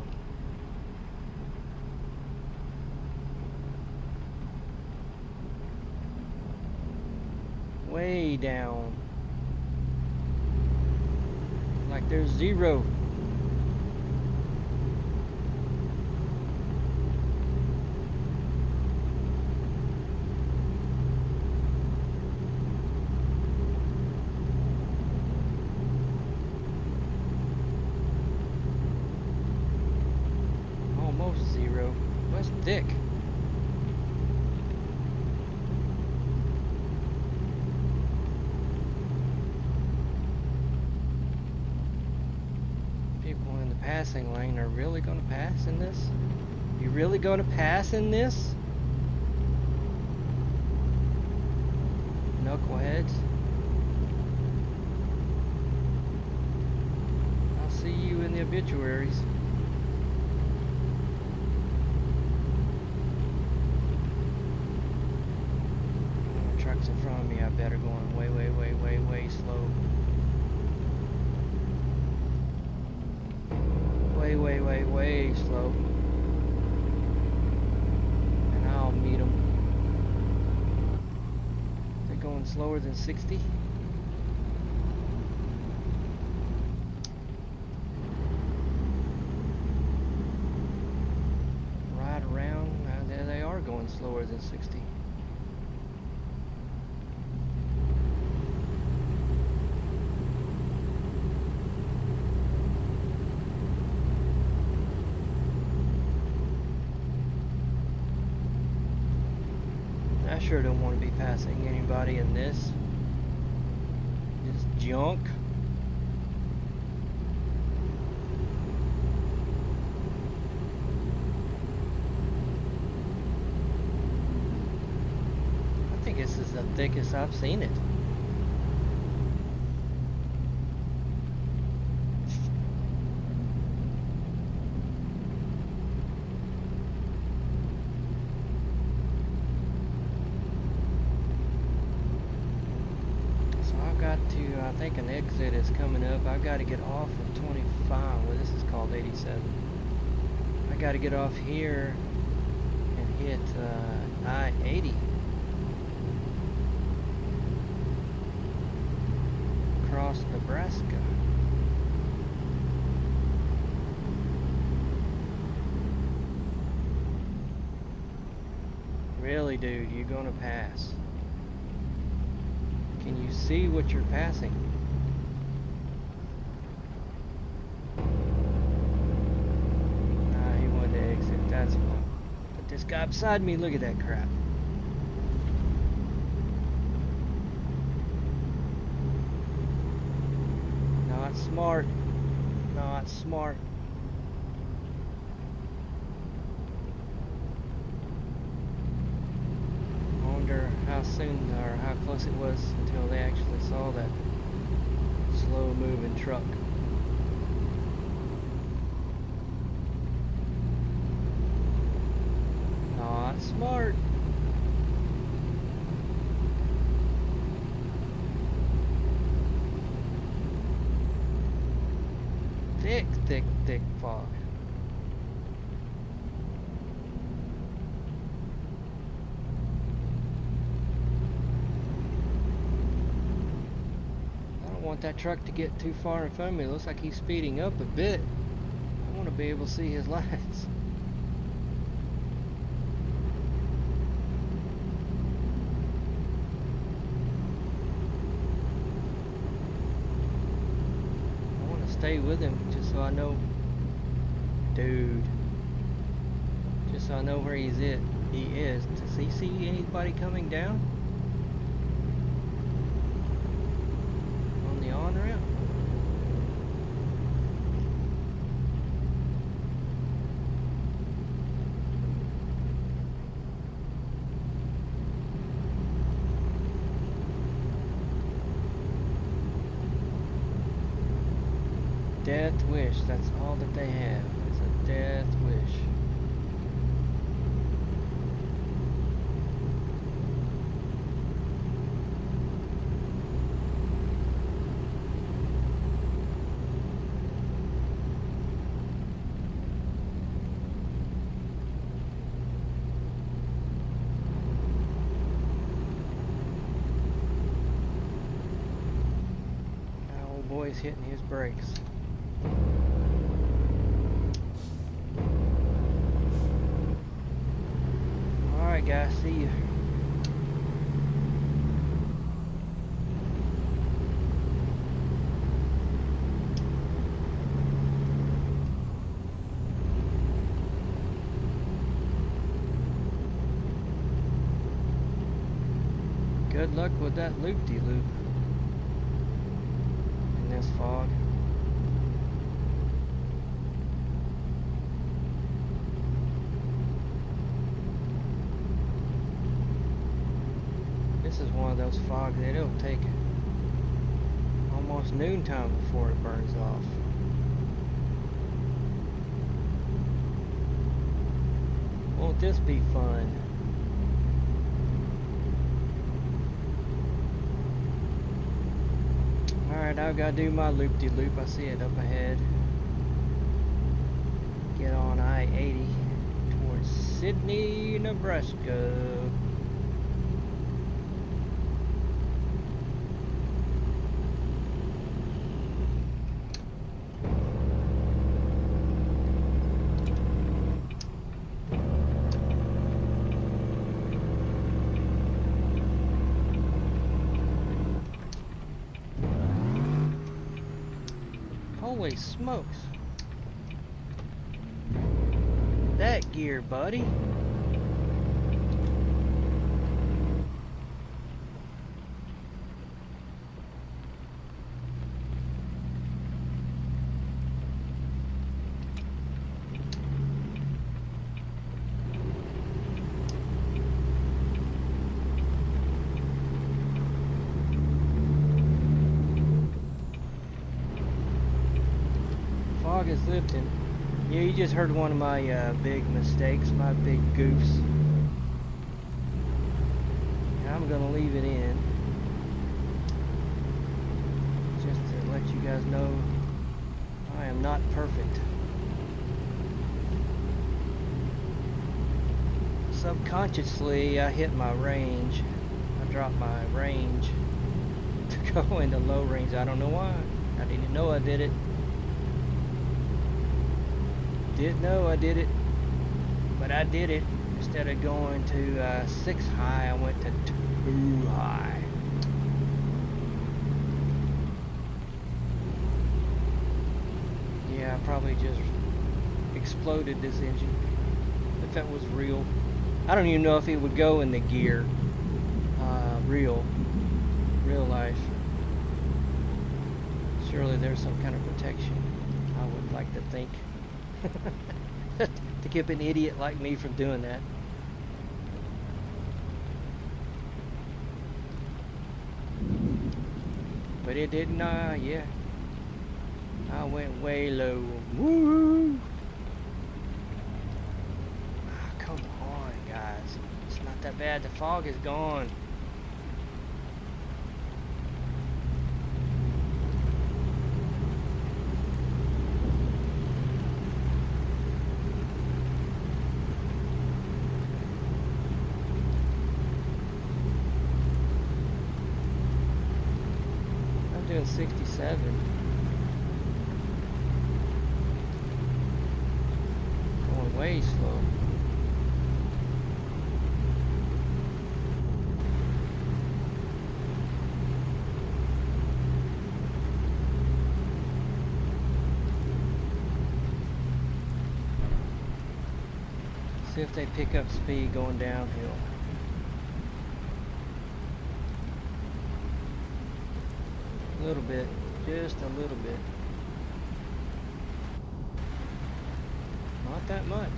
Speaker 1: Way down. Like there's zero. Almost zero. That's thick. Passing lane are really going to pass in this? You really going to pass in this? Knuckleheads. I'll see you in the obituaries. trucks in front of me, I bet, are going way, way, way, way, way slow. Way, way, way, way slow. And I'll meet them. They're going slower than 60. Right around, there they are going slower than 60. I sure don't want to be passing anybody in this junk. I think this is the thickest I've seen it. I think an exit is coming up. I've got to get off of 25. Well, this is called 87. I got to get off here and hit I-80. Across Nebraska. Really, dude, you're gonna pass. Can you see what you're passing? He wanted to exit, that's fine. But this guy beside me, look at that crap. Not smart. Not smart. How soon or how close it was until they actually saw that slow moving truck. Not smart. Thick, thick, thick fog. Want that truck to get too far in front of me. It looks like he's speeding up a bit. I want to be able to see his lights. I want to stay with him just so I know, dude, just so I know where he is. Does he see anybody coming down? On ramp. Death wish, that's all that they have. It's a death wish. Boy's hitting his brakes. Alright guys, see you. Good luck with that loop-de-loop. This fog. This is one of those fogs that it'll take almost noontime before it burns off. Won't this be fun? now I've got to do my loop-de-loop. I see it up ahead. Get on I-80 towards Sydney, Nebraska. Holy smokes. That gear, buddy. Fog is lifting. Yeah, you just heard one of my big mistakes, my big goofs. I'm gonna leave it in just to let you guys know I am not perfect. Subconsciously, I hit my range. I dropped my range to go into low range. I don't know why. I didn't know I did it. Didn't know I did it, but I did it. Instead of going to 6 high, I went to 2 high. Yeah, I probably just exploded this engine. If that was real. I don't even know if it would go in the gear. Real life. Surely there's some kind of protection, I would like to think. To keep an idiot like me from doing that. But it didn't, yeah. I went way low. Woo! Oh, come on, guys. It's not that bad. The fog is gone. Doing 67. Going way slow. See if they pick up speed going downhill. A little bit, just a little bit. Not that much.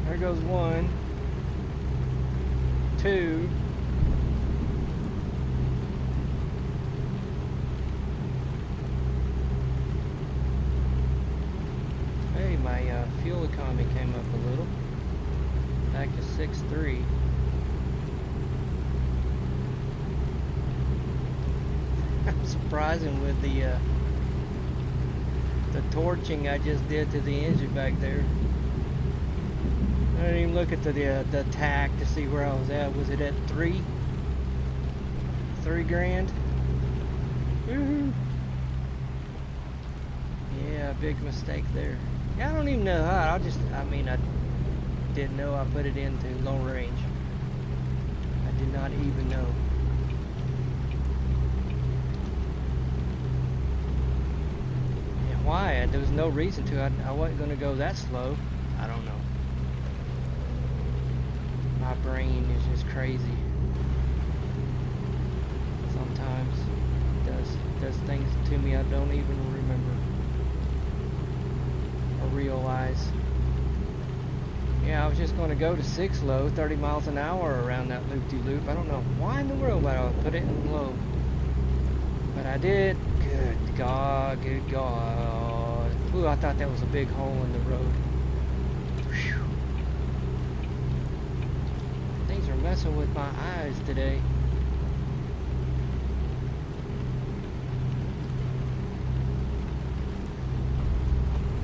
Speaker 1: There goes 1, 2. Hey, my fuel economy came up a little. Back to 6.3. Surprising with the torching I just did to the engine back there. I didn't even look at the tack to see where I was at. Was it at 3? 3 grand? Woohoo! Yeah, big mistake there. Yeah, I don't even know how. I didn't know I put it into low range. I did not even know. Yeah, why? There was no reason to. I wasn't going to go that slow. I don't know. My brain is just crazy. Sometimes it does things to me I don't even remember or realize. Yeah, I was just going to go to 6 low, 30 miles an hour around that loop-de-loop. I don't know why in the world I would put it in low. But I did. Good God, good God. Ooh, I thought that was a big hole in the road. Whew. Things are messing with my eyes today.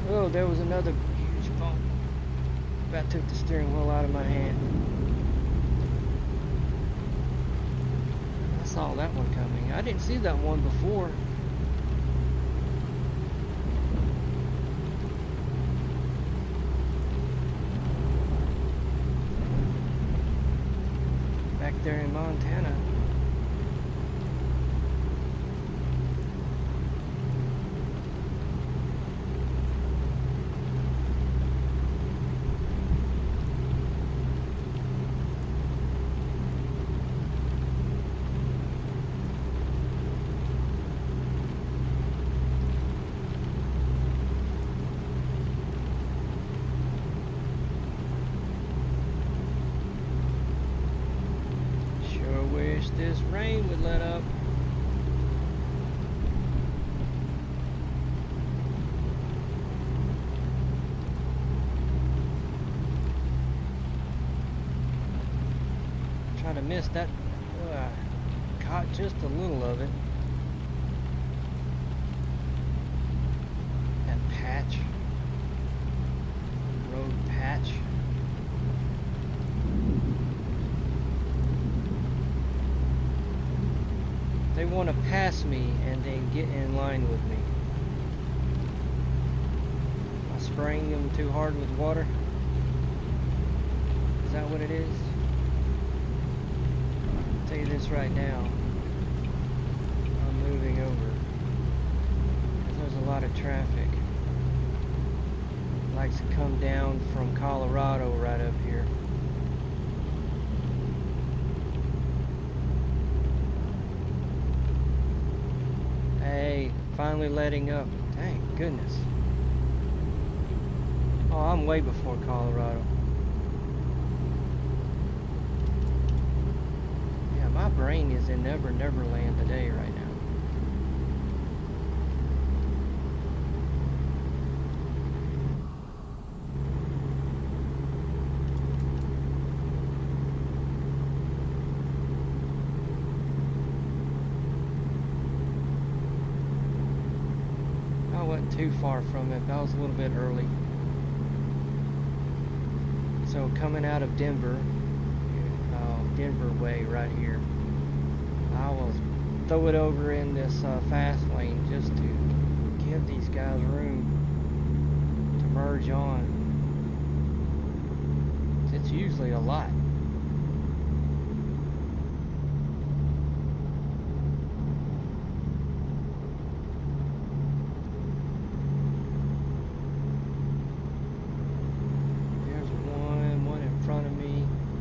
Speaker 1: Oh, there was another huge bump. About took the steering wheel out of my hand. I saw that one coming. I didn't see that one before. Back there in Montana. This rain would let up. Try to miss that. Caught just a little of it. That patch. Road patch. They want to pass me and then get in line with me. Am I spraying them too hard with water? Is that what it is? I'll tell you this right now. I'm moving over. There's a lot of traffic. It likes to come down from Colorado right up here. Hey, finally letting up. Thank goodness. Oh, I'm way before Colorado. Yeah, my brain is in Never Never Land today right now. Too far from it. I was a little bit early. So coming out of Denver, Denver way right here, I will throw it over in this fast lane just to give these guys room to merge on. It's usually a lot.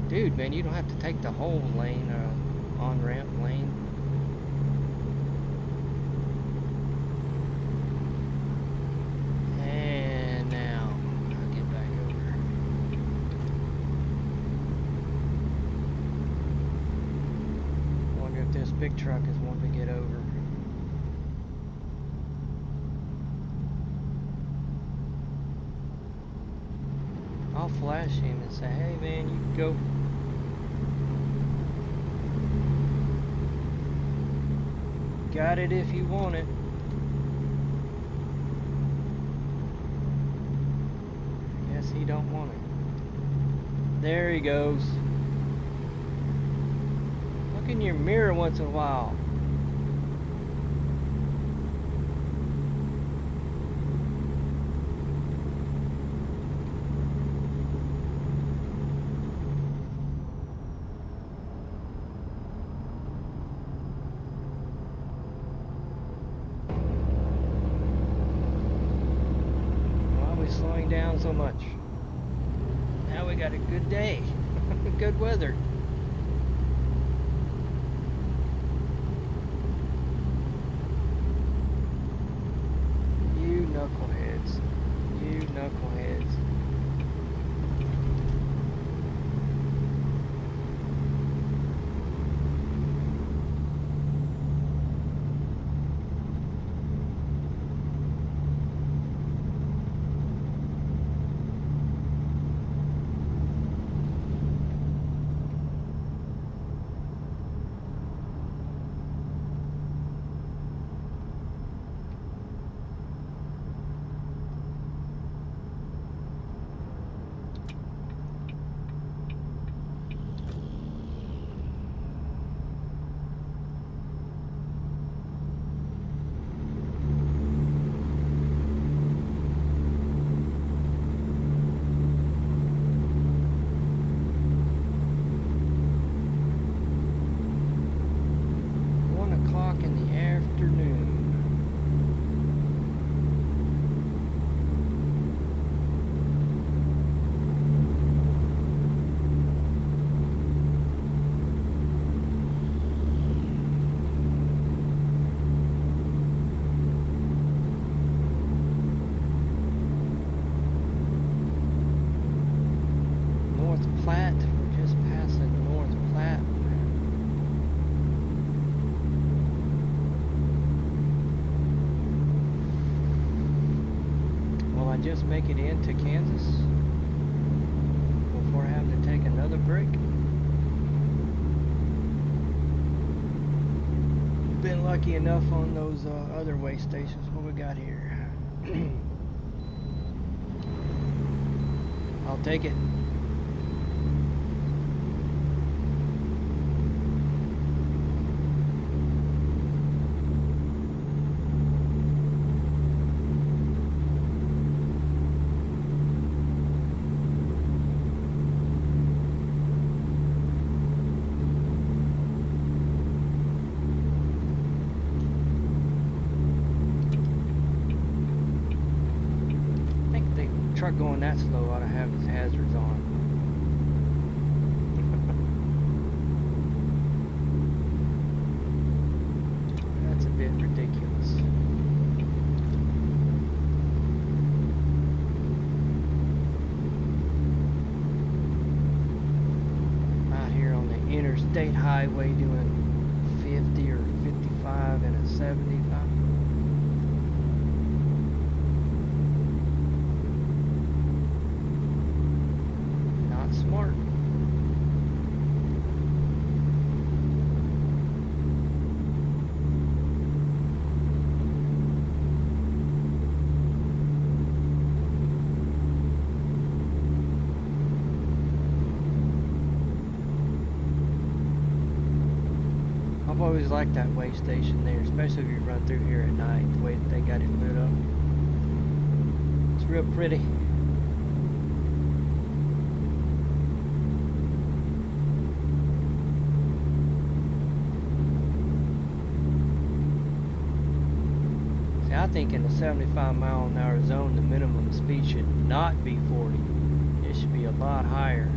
Speaker 1: Dude, man, you don't have to take the whole lane, on-ramp lane. And now, I'll get back over. I wonder if this big truck is wanting to get over. I'll flash him and say, hey man, you can go. Got it if you want it. I guess he don't want it. There he goes. Look in your mirror once in a while. Slowing down so much. Now we got a good day. Good weather. You knuckleheads. You knuckleheads. just make it into Kansas before having to take another break. Been lucky enough on those other way stations. What we got here? I'll take it. Truck going that slow ought to have his hazards on. That's a bit ridiculous. Out here on the interstate highway doing 50 or 55 and a 75. Smart. I've always liked that way station there, especially if you run through here at night, the way that they got it lit up. It's real pretty. I think in the 75-mile-an-hour zone, the minimum speed should not be 40. It should be a lot higher.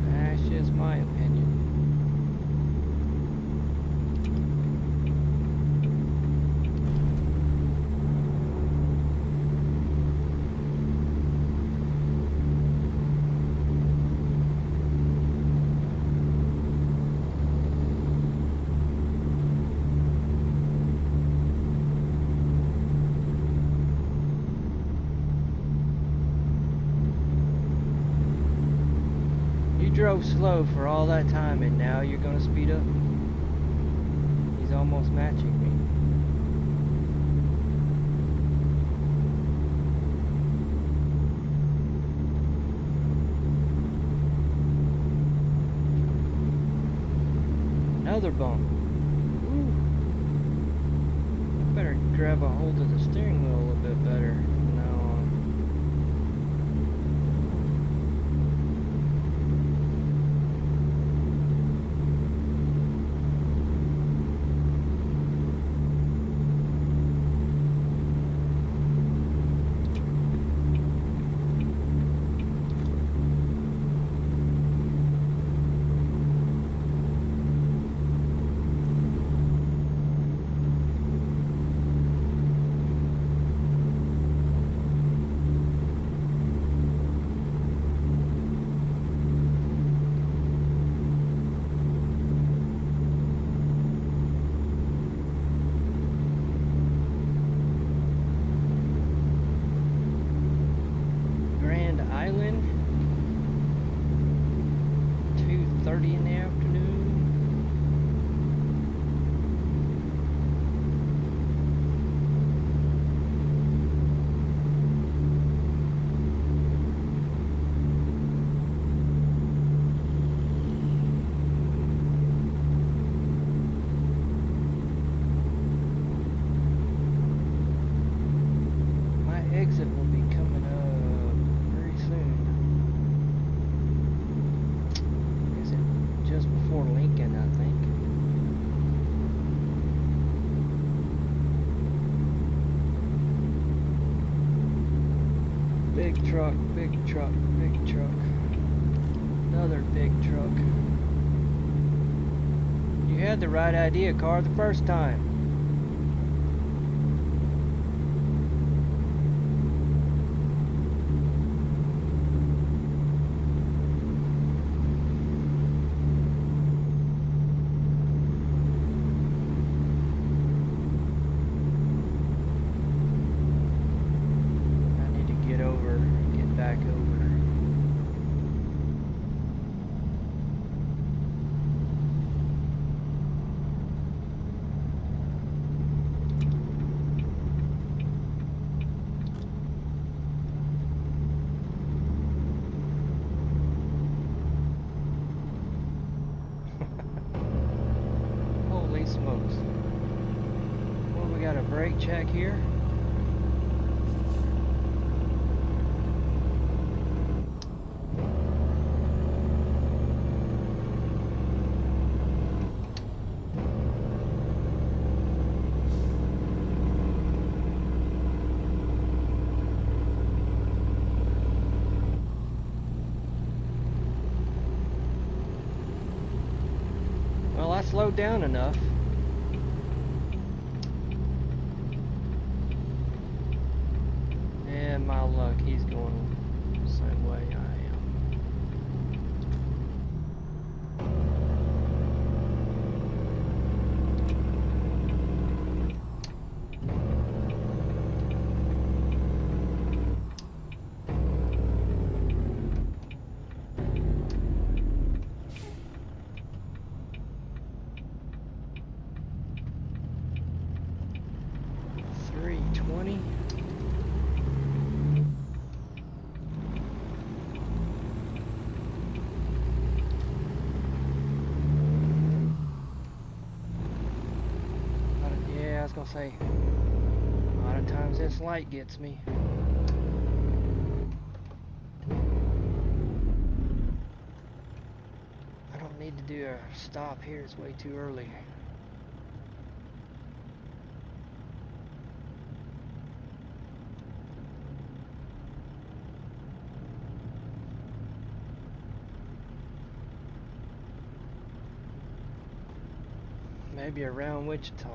Speaker 1: That's just my opinion. Drove slow for all that time and now you're gonna speed up. He's almost matching me. Another bump. Ooh. I better grab a hold of the steering wheel a little bit better. Island, 2:30 in the afternoon. My exit will be coming up very soon. Is it just before Lincoln, I think? Big truck, big truck, big truck. Another big truck. You had the right idea, car, the first time. smokes. Well, we got a brake check here. Well, I slowed down enough. And my luck, he's going the same way I am. Gonna say, a lot of times this light gets me. I don't need to do a stop here, it's way too early. Maybe around Wichita.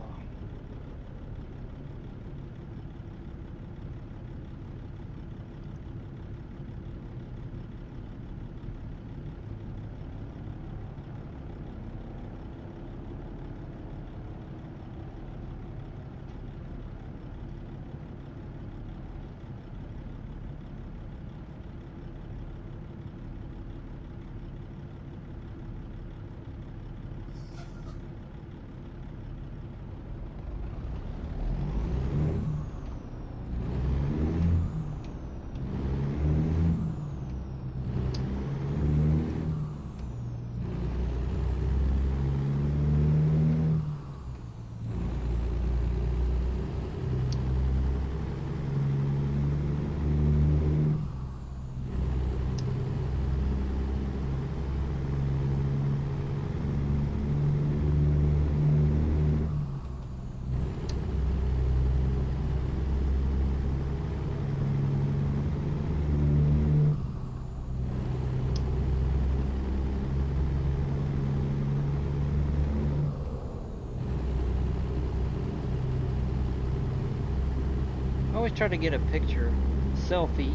Speaker 1: I always try to get a picture, selfie,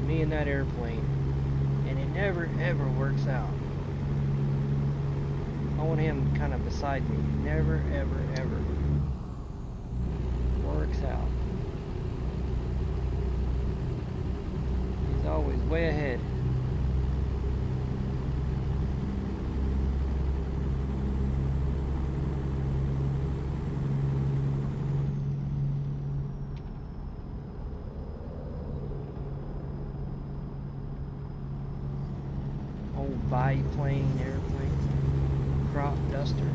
Speaker 1: me in that airplane, and it never ever works out. I want him kind of beside me. Never ever ever works out. He's always way ahead. Biplane, airplane, crop duster.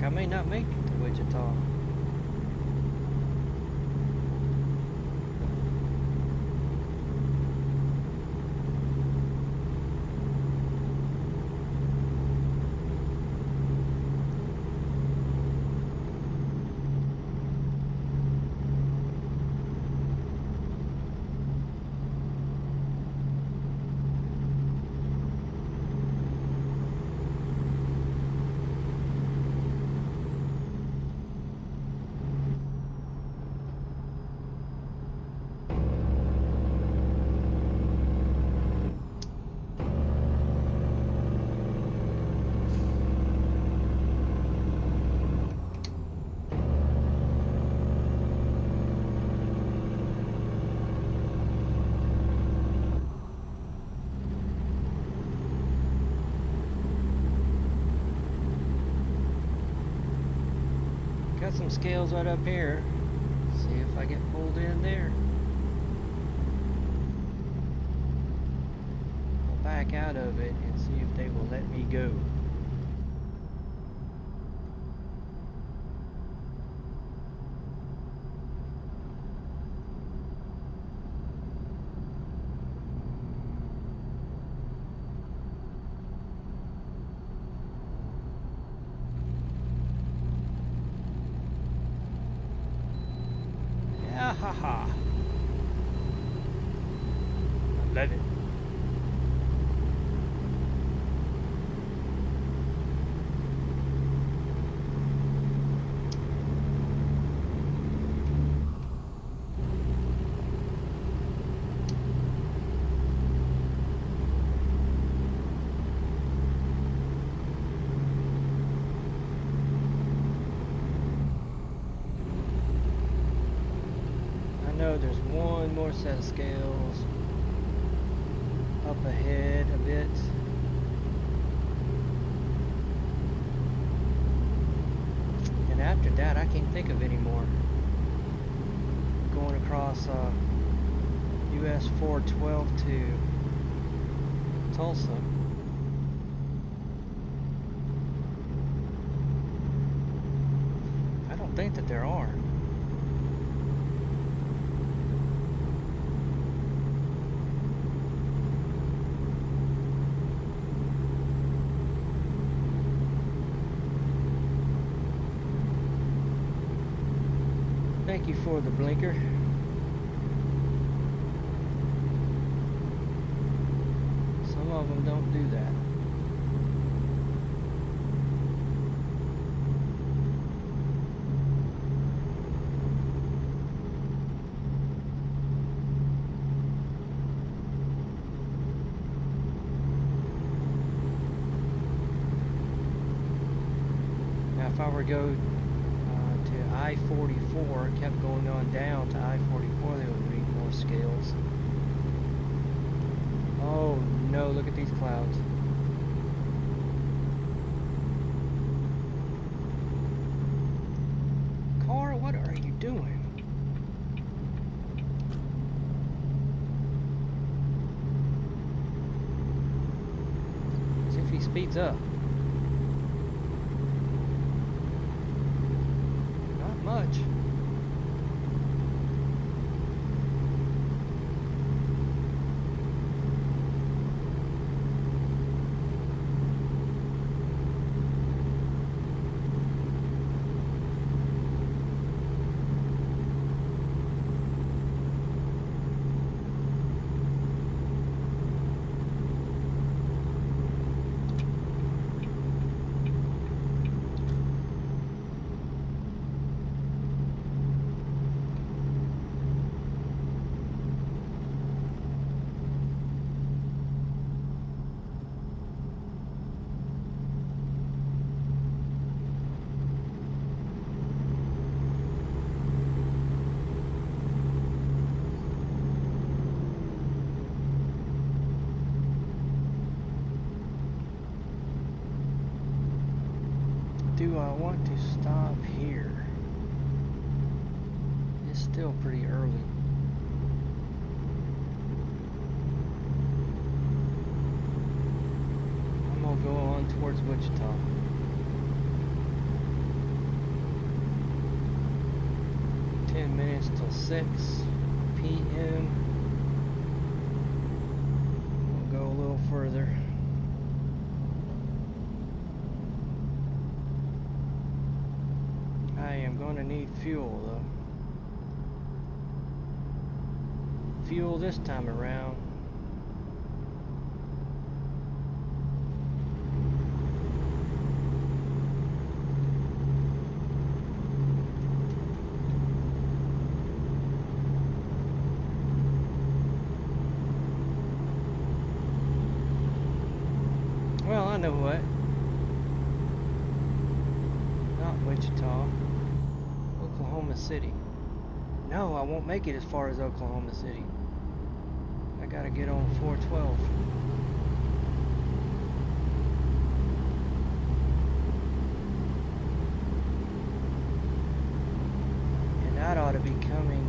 Speaker 1: I may not make it to Wichita. got some scales right up here. See if I get pulled in there. I'll back out of it and see if they will let me go. Ha ha. I love it. There's one more set of scales up ahead a bit. And after that, I can't think of any more. Going across US 412 to Tulsa. I don't think that there are. Thank you for the blinker. Some of them don't do that. Now if I were to go I-44, kept going on down to I-44, they would need more scales. Oh no, look at these clouds. Car, what are you doing? See if he speeds up. Much. Do I want to stop here? It's still pretty early. I'm gonna go on towards Wichita. Till 6 p.m. We'll go a little further. I am going to need fuel though. Fuel this time around. Well, I know what. Not Wichita. Oklahoma City. No, I won't make it as far as Oklahoma City. I gotta get on 412. ought to be coming.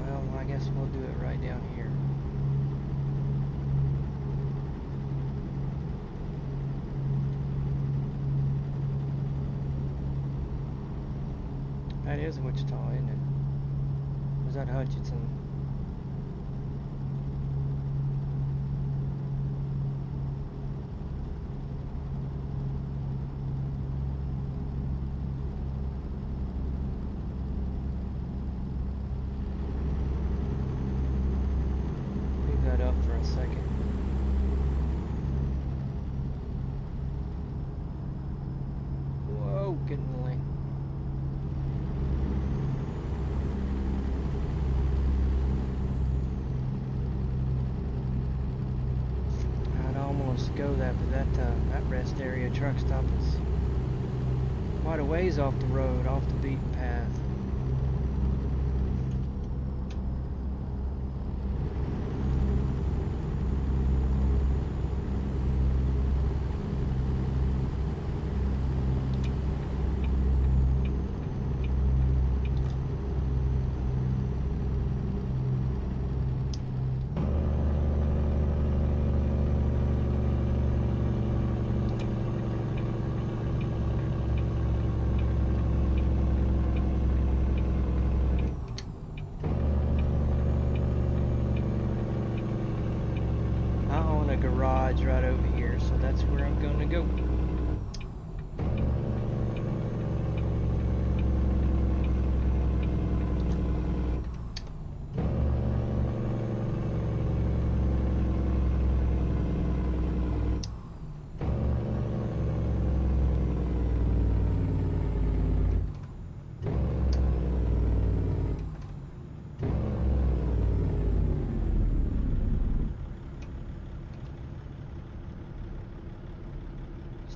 Speaker 1: Well, I guess we'll do it right down here. That is Wichita, isn't it? Was that Hutchinson? Leave that up for a second. Whoa, get in the lane. Go that, but that rest area truck stop is quite a ways off the road, off the beaten path. Garage right over here, so that's where I'm going to go.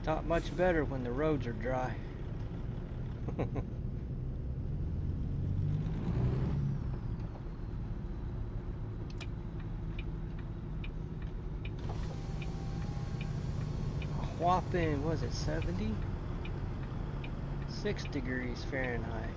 Speaker 1: Not much better when the roads are dry. A whopping, was it 70? 6 degrees Fahrenheit.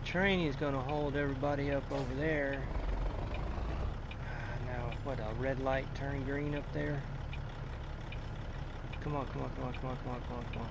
Speaker 1: Train is going to hold everybody up over there. Now, what, a red light turned green up there? Come on, come on, come on, come on, come on, come on, come on.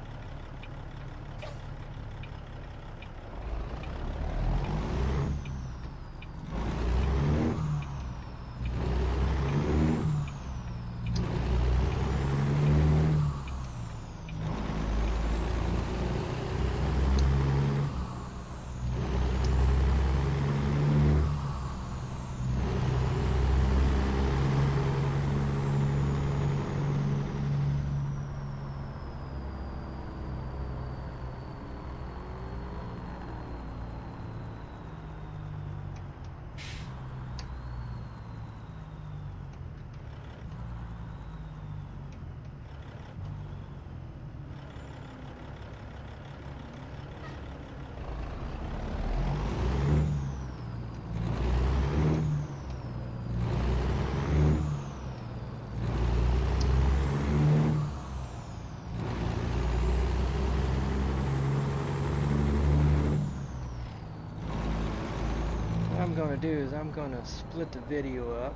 Speaker 1: What I'm going to do is I'm going to split the video up.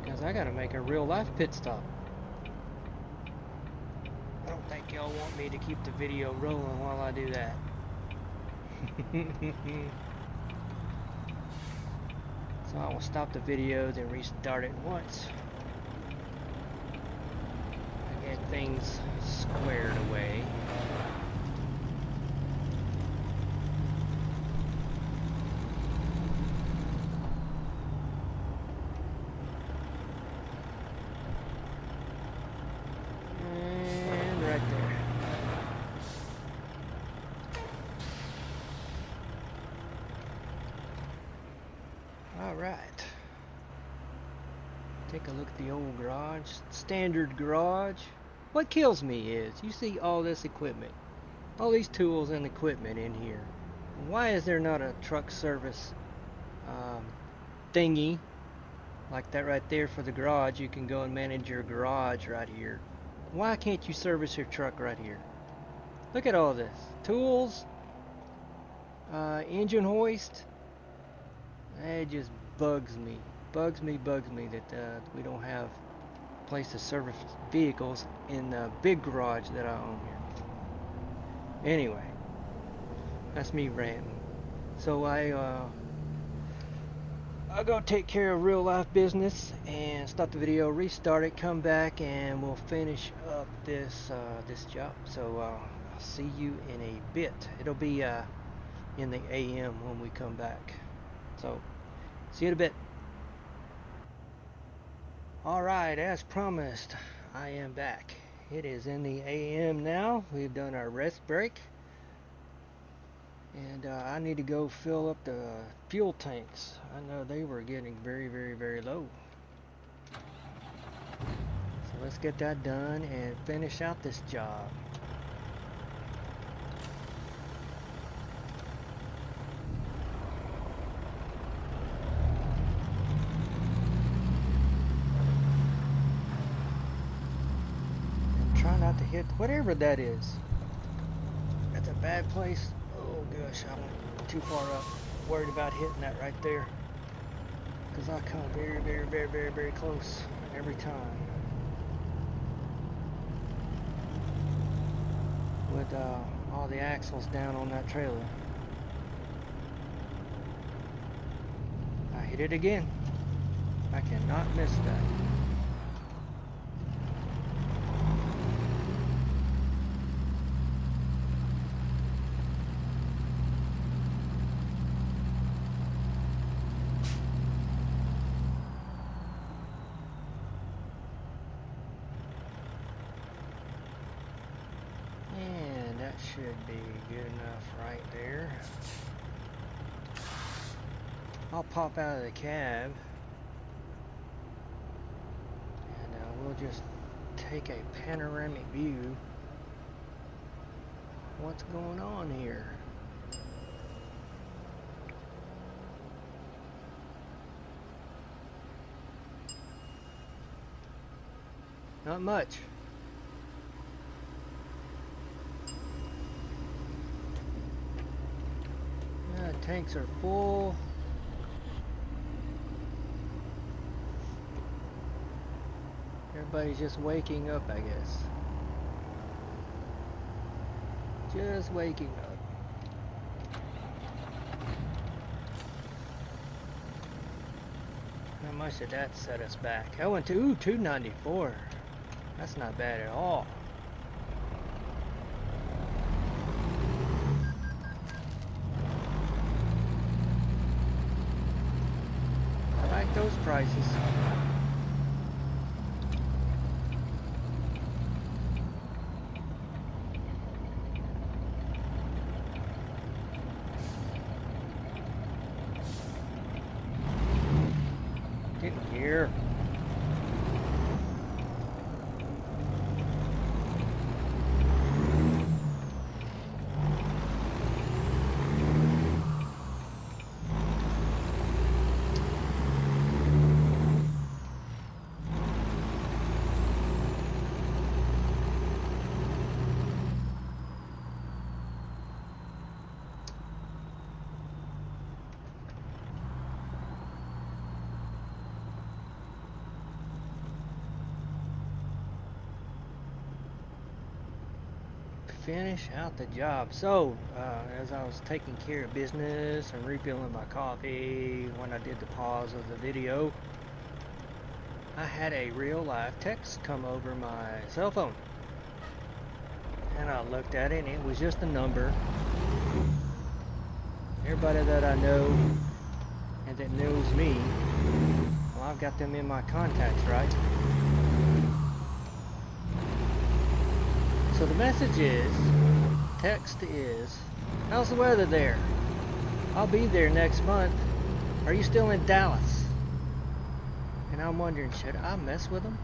Speaker 1: Because I got to make a real life pit stop. I don't think y'all want me to keep the video rolling while I do that. So I will stop the video, then restart it once. I get things squared away. Alright. Take a look at the old garage. Standard garage. What kills me is, you see all this equipment. All these tools and equipment in here. Why is there not a truck service thingy like that right there for the garage? You can go and manage your garage right here. Why can't you service your truck right here? Look at all this. Tools, engine hoist. It just bugs me. Bugs me that we don't have a place to service vehicles in the big garage that I own here. Anyway, that's me ranting. So I'll go take care of real life business and stop the video, restart it, come back, and we'll finish up this job. So I'll see you in a bit. It'll be in the AM when we come back. So see you in a bit. Alright, as promised, I am back. It is in the AM now. We've done our rest break. And I need to go fill up the fuel tanks. I know they were getting very low. So let's get that done and finish out this job. And try not to hit whatever that is. That's a bad place. Oh gosh, I went too far up. Worried about hitting that right there. Because I come very close every time. With all the axles down on that trailer. I hit it again. I cannot miss that. Should be good enough right there. I'll pop out of the cab and we'll just take a panoramic view. What's going on here? Not much. Tanks are full. Everybody's just waking up, I guess. Just waking up. How much did that set us back? I went to 294. That's not bad at all. Those prices. Get here. Finish out the job. So as I was taking care of business and refilling my coffee when I did the pause of the video, I had a real live text come over my cell phone, and I looked at it and it was just a number. Everybody that I know and that knows me, well, I've got them in my contacts, right? So the message is, text is, how's the weather there? I'll be there next month, Are you still in Dallas? And I'm wondering, should I mess with them?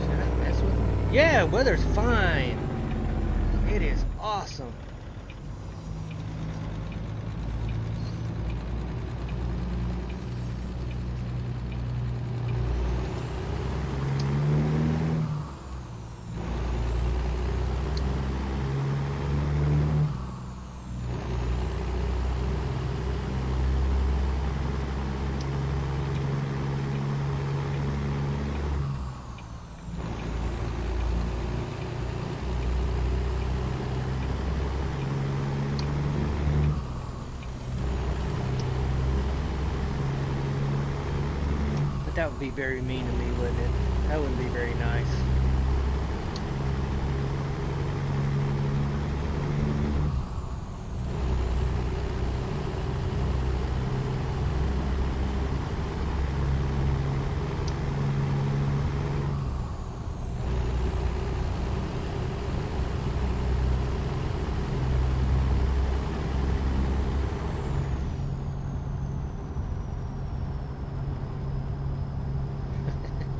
Speaker 1: Should I mess with them? Yeah, weather's fine. It is awesome. That would be very mean of me, wouldn't it? That wouldn't be very nice.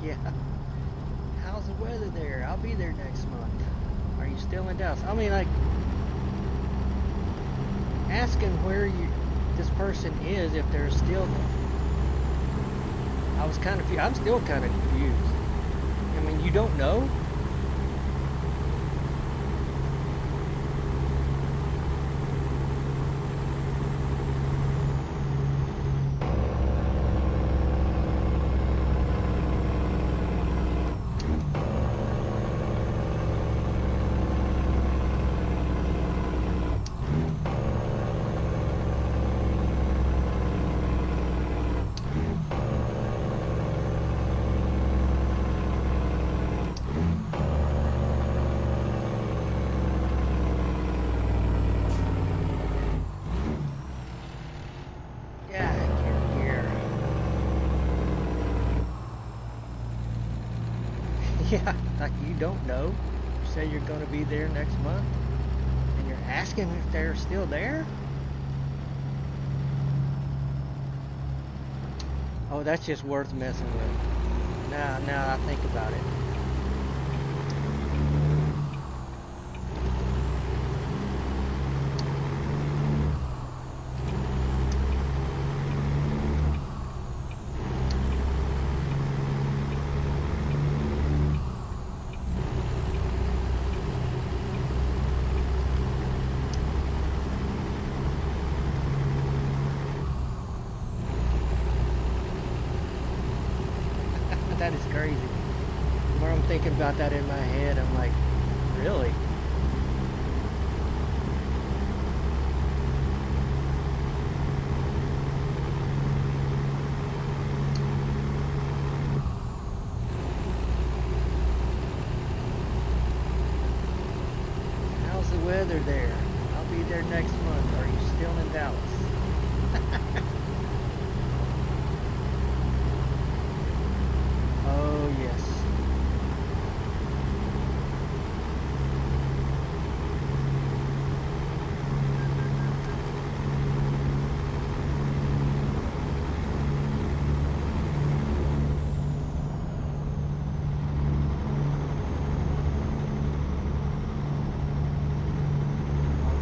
Speaker 1: Yeah. How's the weather there? I'll be there next month. Are you still in Dallas? I mean, like, asking where this person is, if they're still there. I was kind of, I'm still kind of confused. I mean, you don't know? Yeah, like you don't know. You say you're going to be there next month, and you're asking if they're still there? Oh, that's just worth messing with. Now I think about it. That is crazy. The more I'm thinking about that in my head, I'm like, really? How's the weather there? I'll be there next month. Are you still in Dallas? Oh, yes.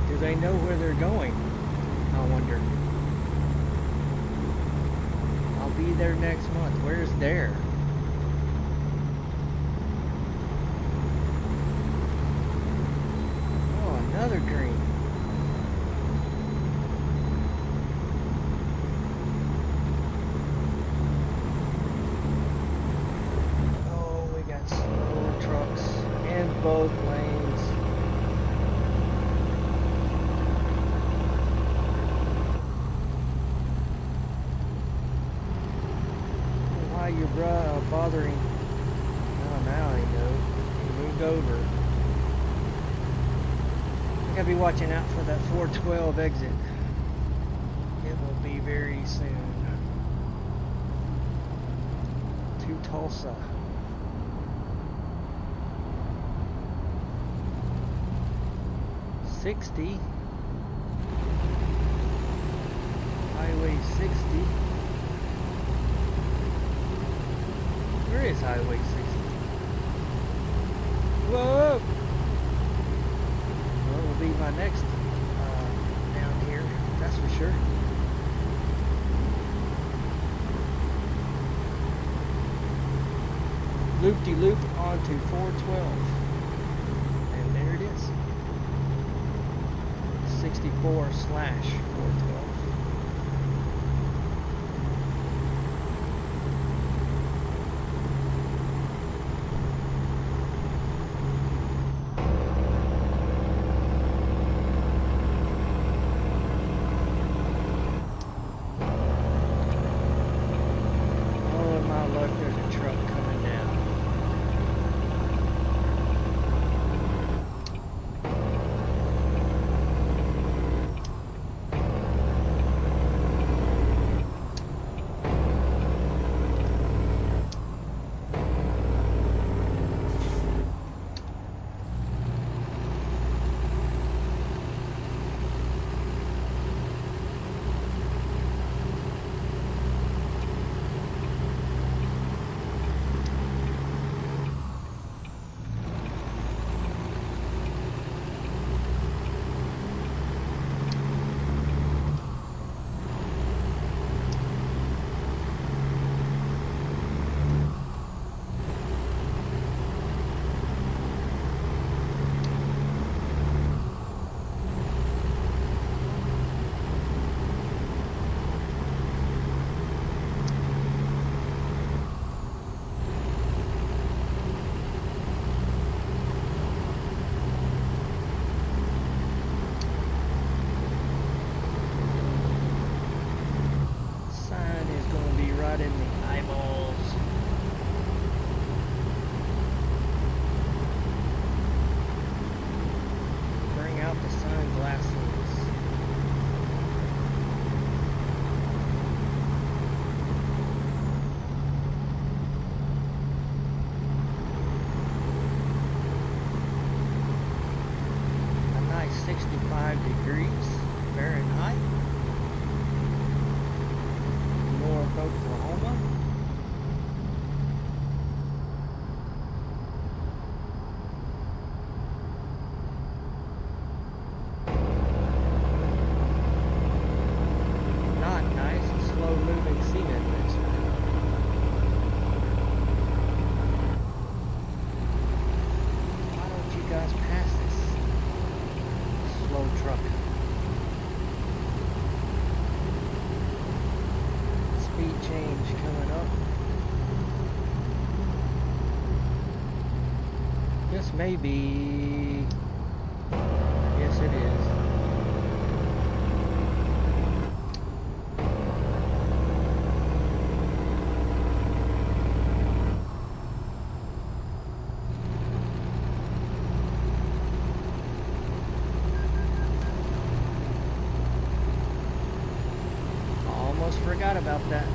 Speaker 1: Do they know where they're going? I wonder. I'll be there next month. Where's there? Another green. Oh, we got slow trucks in both lanes. Why you bothering? Oh, now I know. He moved over. Gotta be watching out for that 412 exit. It will be very soon. To Tulsa. 60. Highway 60. Where is Highway 60? Whoa! Well, will be my next down here, that's for sure. Loop-de-loop onto 412. And there it is. 64/412. Maybe. Yes, it is. Almost forgot about that.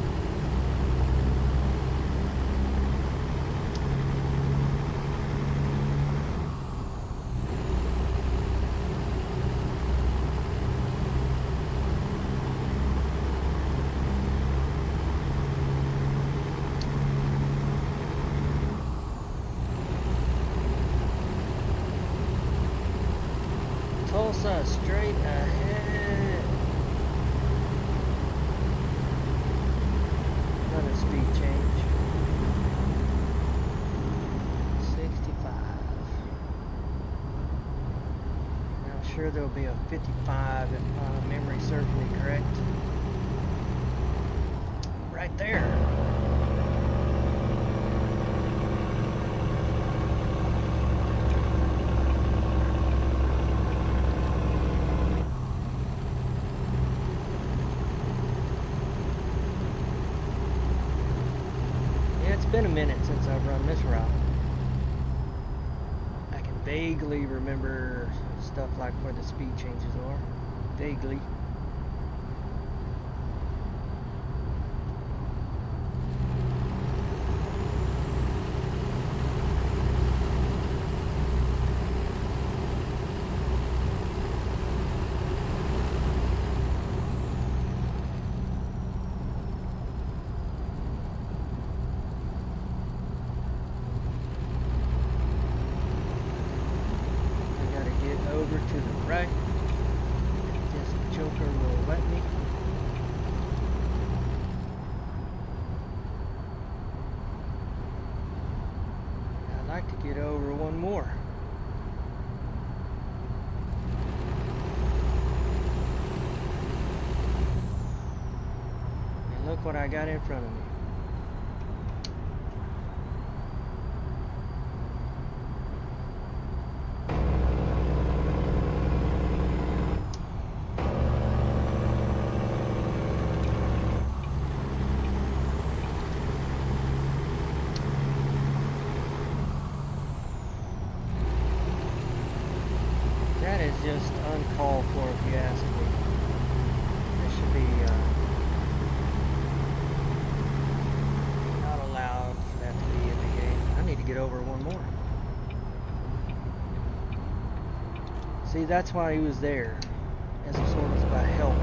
Speaker 1: Tulsa, straight ahead. Another speed change. 65. Now I'm sure there'll be a 55 if my memory serves me correct. Right there. It's been a minute since I've run this route. I can vaguely remember stuff like where the speed changes are. Vaguely. right? Just the choker will let me. I'd like to get over one more. And look what I got in front of me. That is just uncalled for, if you ask me. There should be not allowed for that to be in the game. I need to get over one more. See, that's why he was there, as a sort of about help.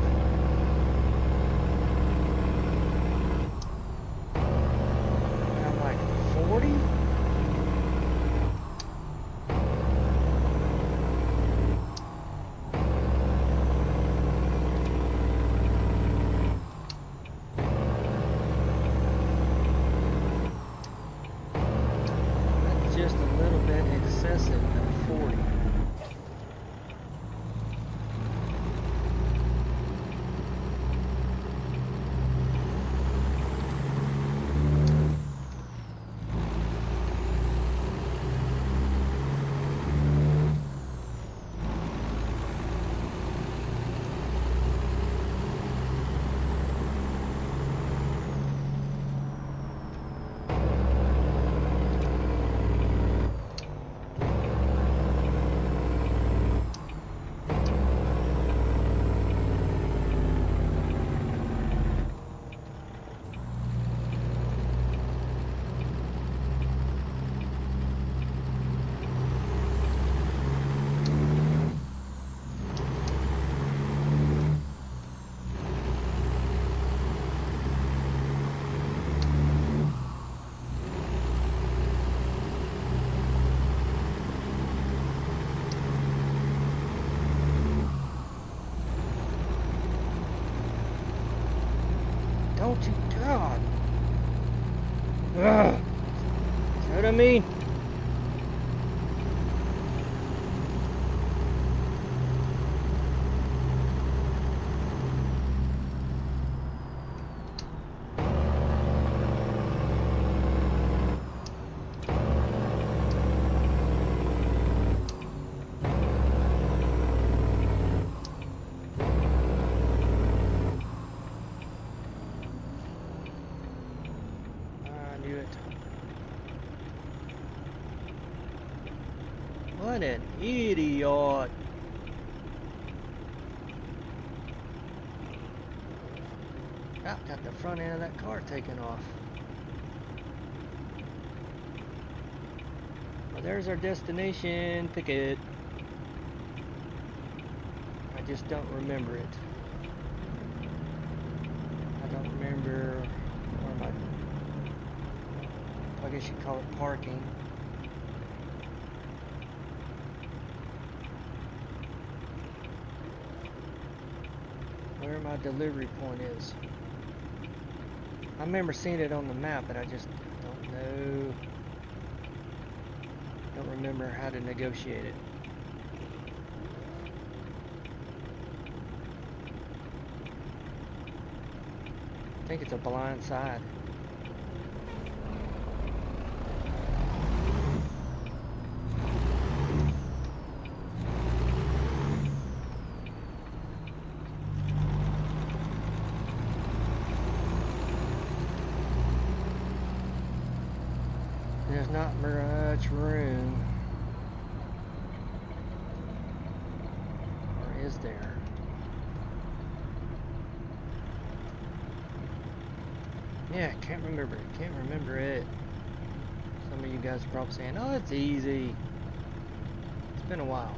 Speaker 1: And I'm like, 40? Just a little bit excessive at 40. Don't you, God. Ugh. See what I mean? What an idiot. Ah, got the front end of that car taken off. Well, there's our destination. Pick it. I just don't remember it. I don't remember where my, I guess you'd call it parking. Where my delivery point is. I remember seeing it on the map, but I just don't know. Don't remember how to negotiate it. I think it's a blind side. There's not much room. Or is there? Yeah, can't remember it. Can't remember it. Some of you guys are probably saying, oh, it's easy. It's been a while.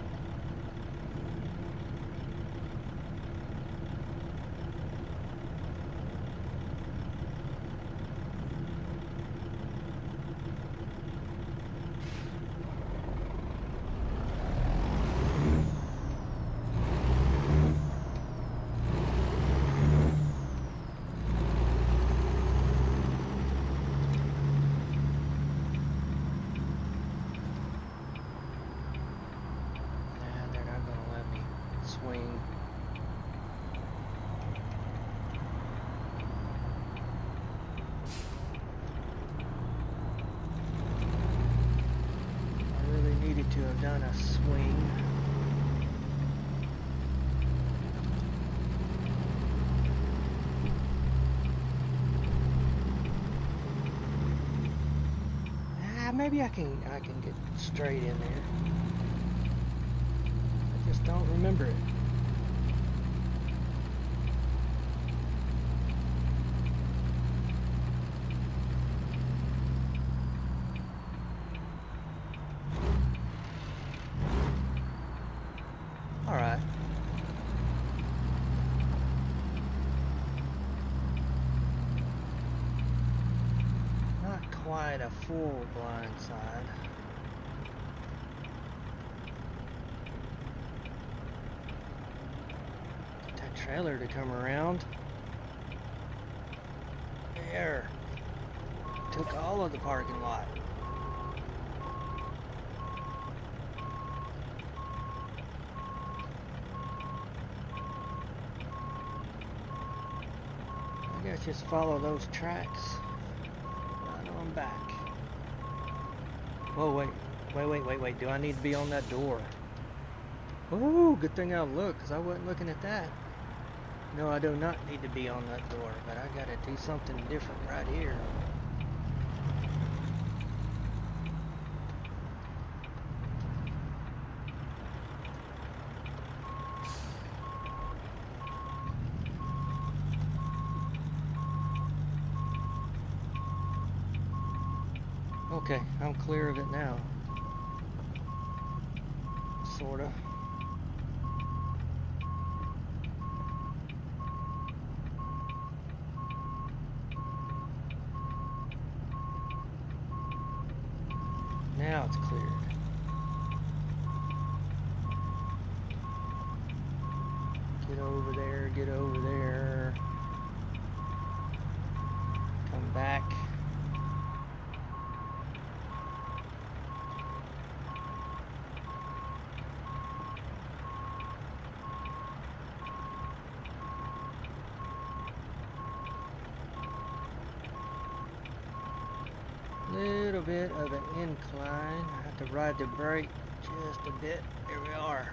Speaker 1: swing. I really needed to have done a swing. Maybe I can get straight in there. I just don't remember it. All right. Quite a full blind side. Get that trailer to come around. There. Took all of the parking lot. I guess just follow those tracks. I'm back. Whoa, wait. Do I need to be on that door? Oh, good thing I looked, because I wasn't looking at that. No, I do not need to be on that door, but I gotta do something different right here. Okay, I'm clear of it now. Sorta. Now it's cleared. Get over there, get over there. Come back. Little bit of an incline. I have to ride the brake just a bit. Here we are.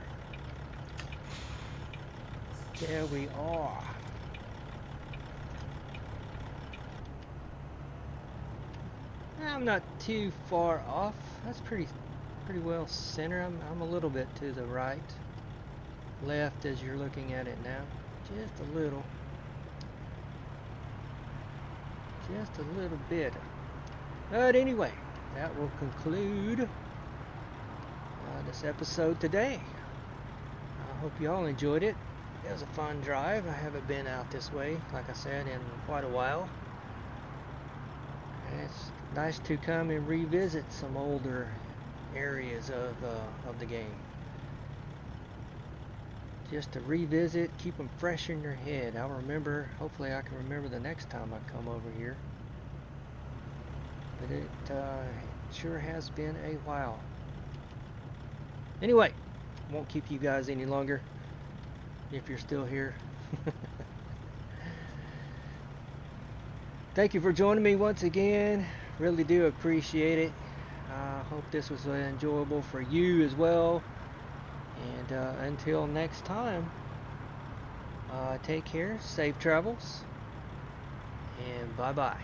Speaker 1: There we are. I'm not too far off. That's pretty well center. I'm a little bit to the right, left as you're looking at it now. Just a little. Just a little bit. But anyway, that will conclude this episode today. I hope you all enjoyed it. It was a fun drive. I haven't been out this way, like I said, in quite a while. And it's nice to come and revisit some older areas of the game. Just to revisit, keep them fresh in your head. I'll remember, hopefully I can remember the next time I come over here. But it sure has been a while. Anyway, won't keep you guys any longer if you're still here. Thank you for joining me once again. Really do appreciate it. I hope this was enjoyable for you as well. And until next time, take care, safe travels, and bye-bye.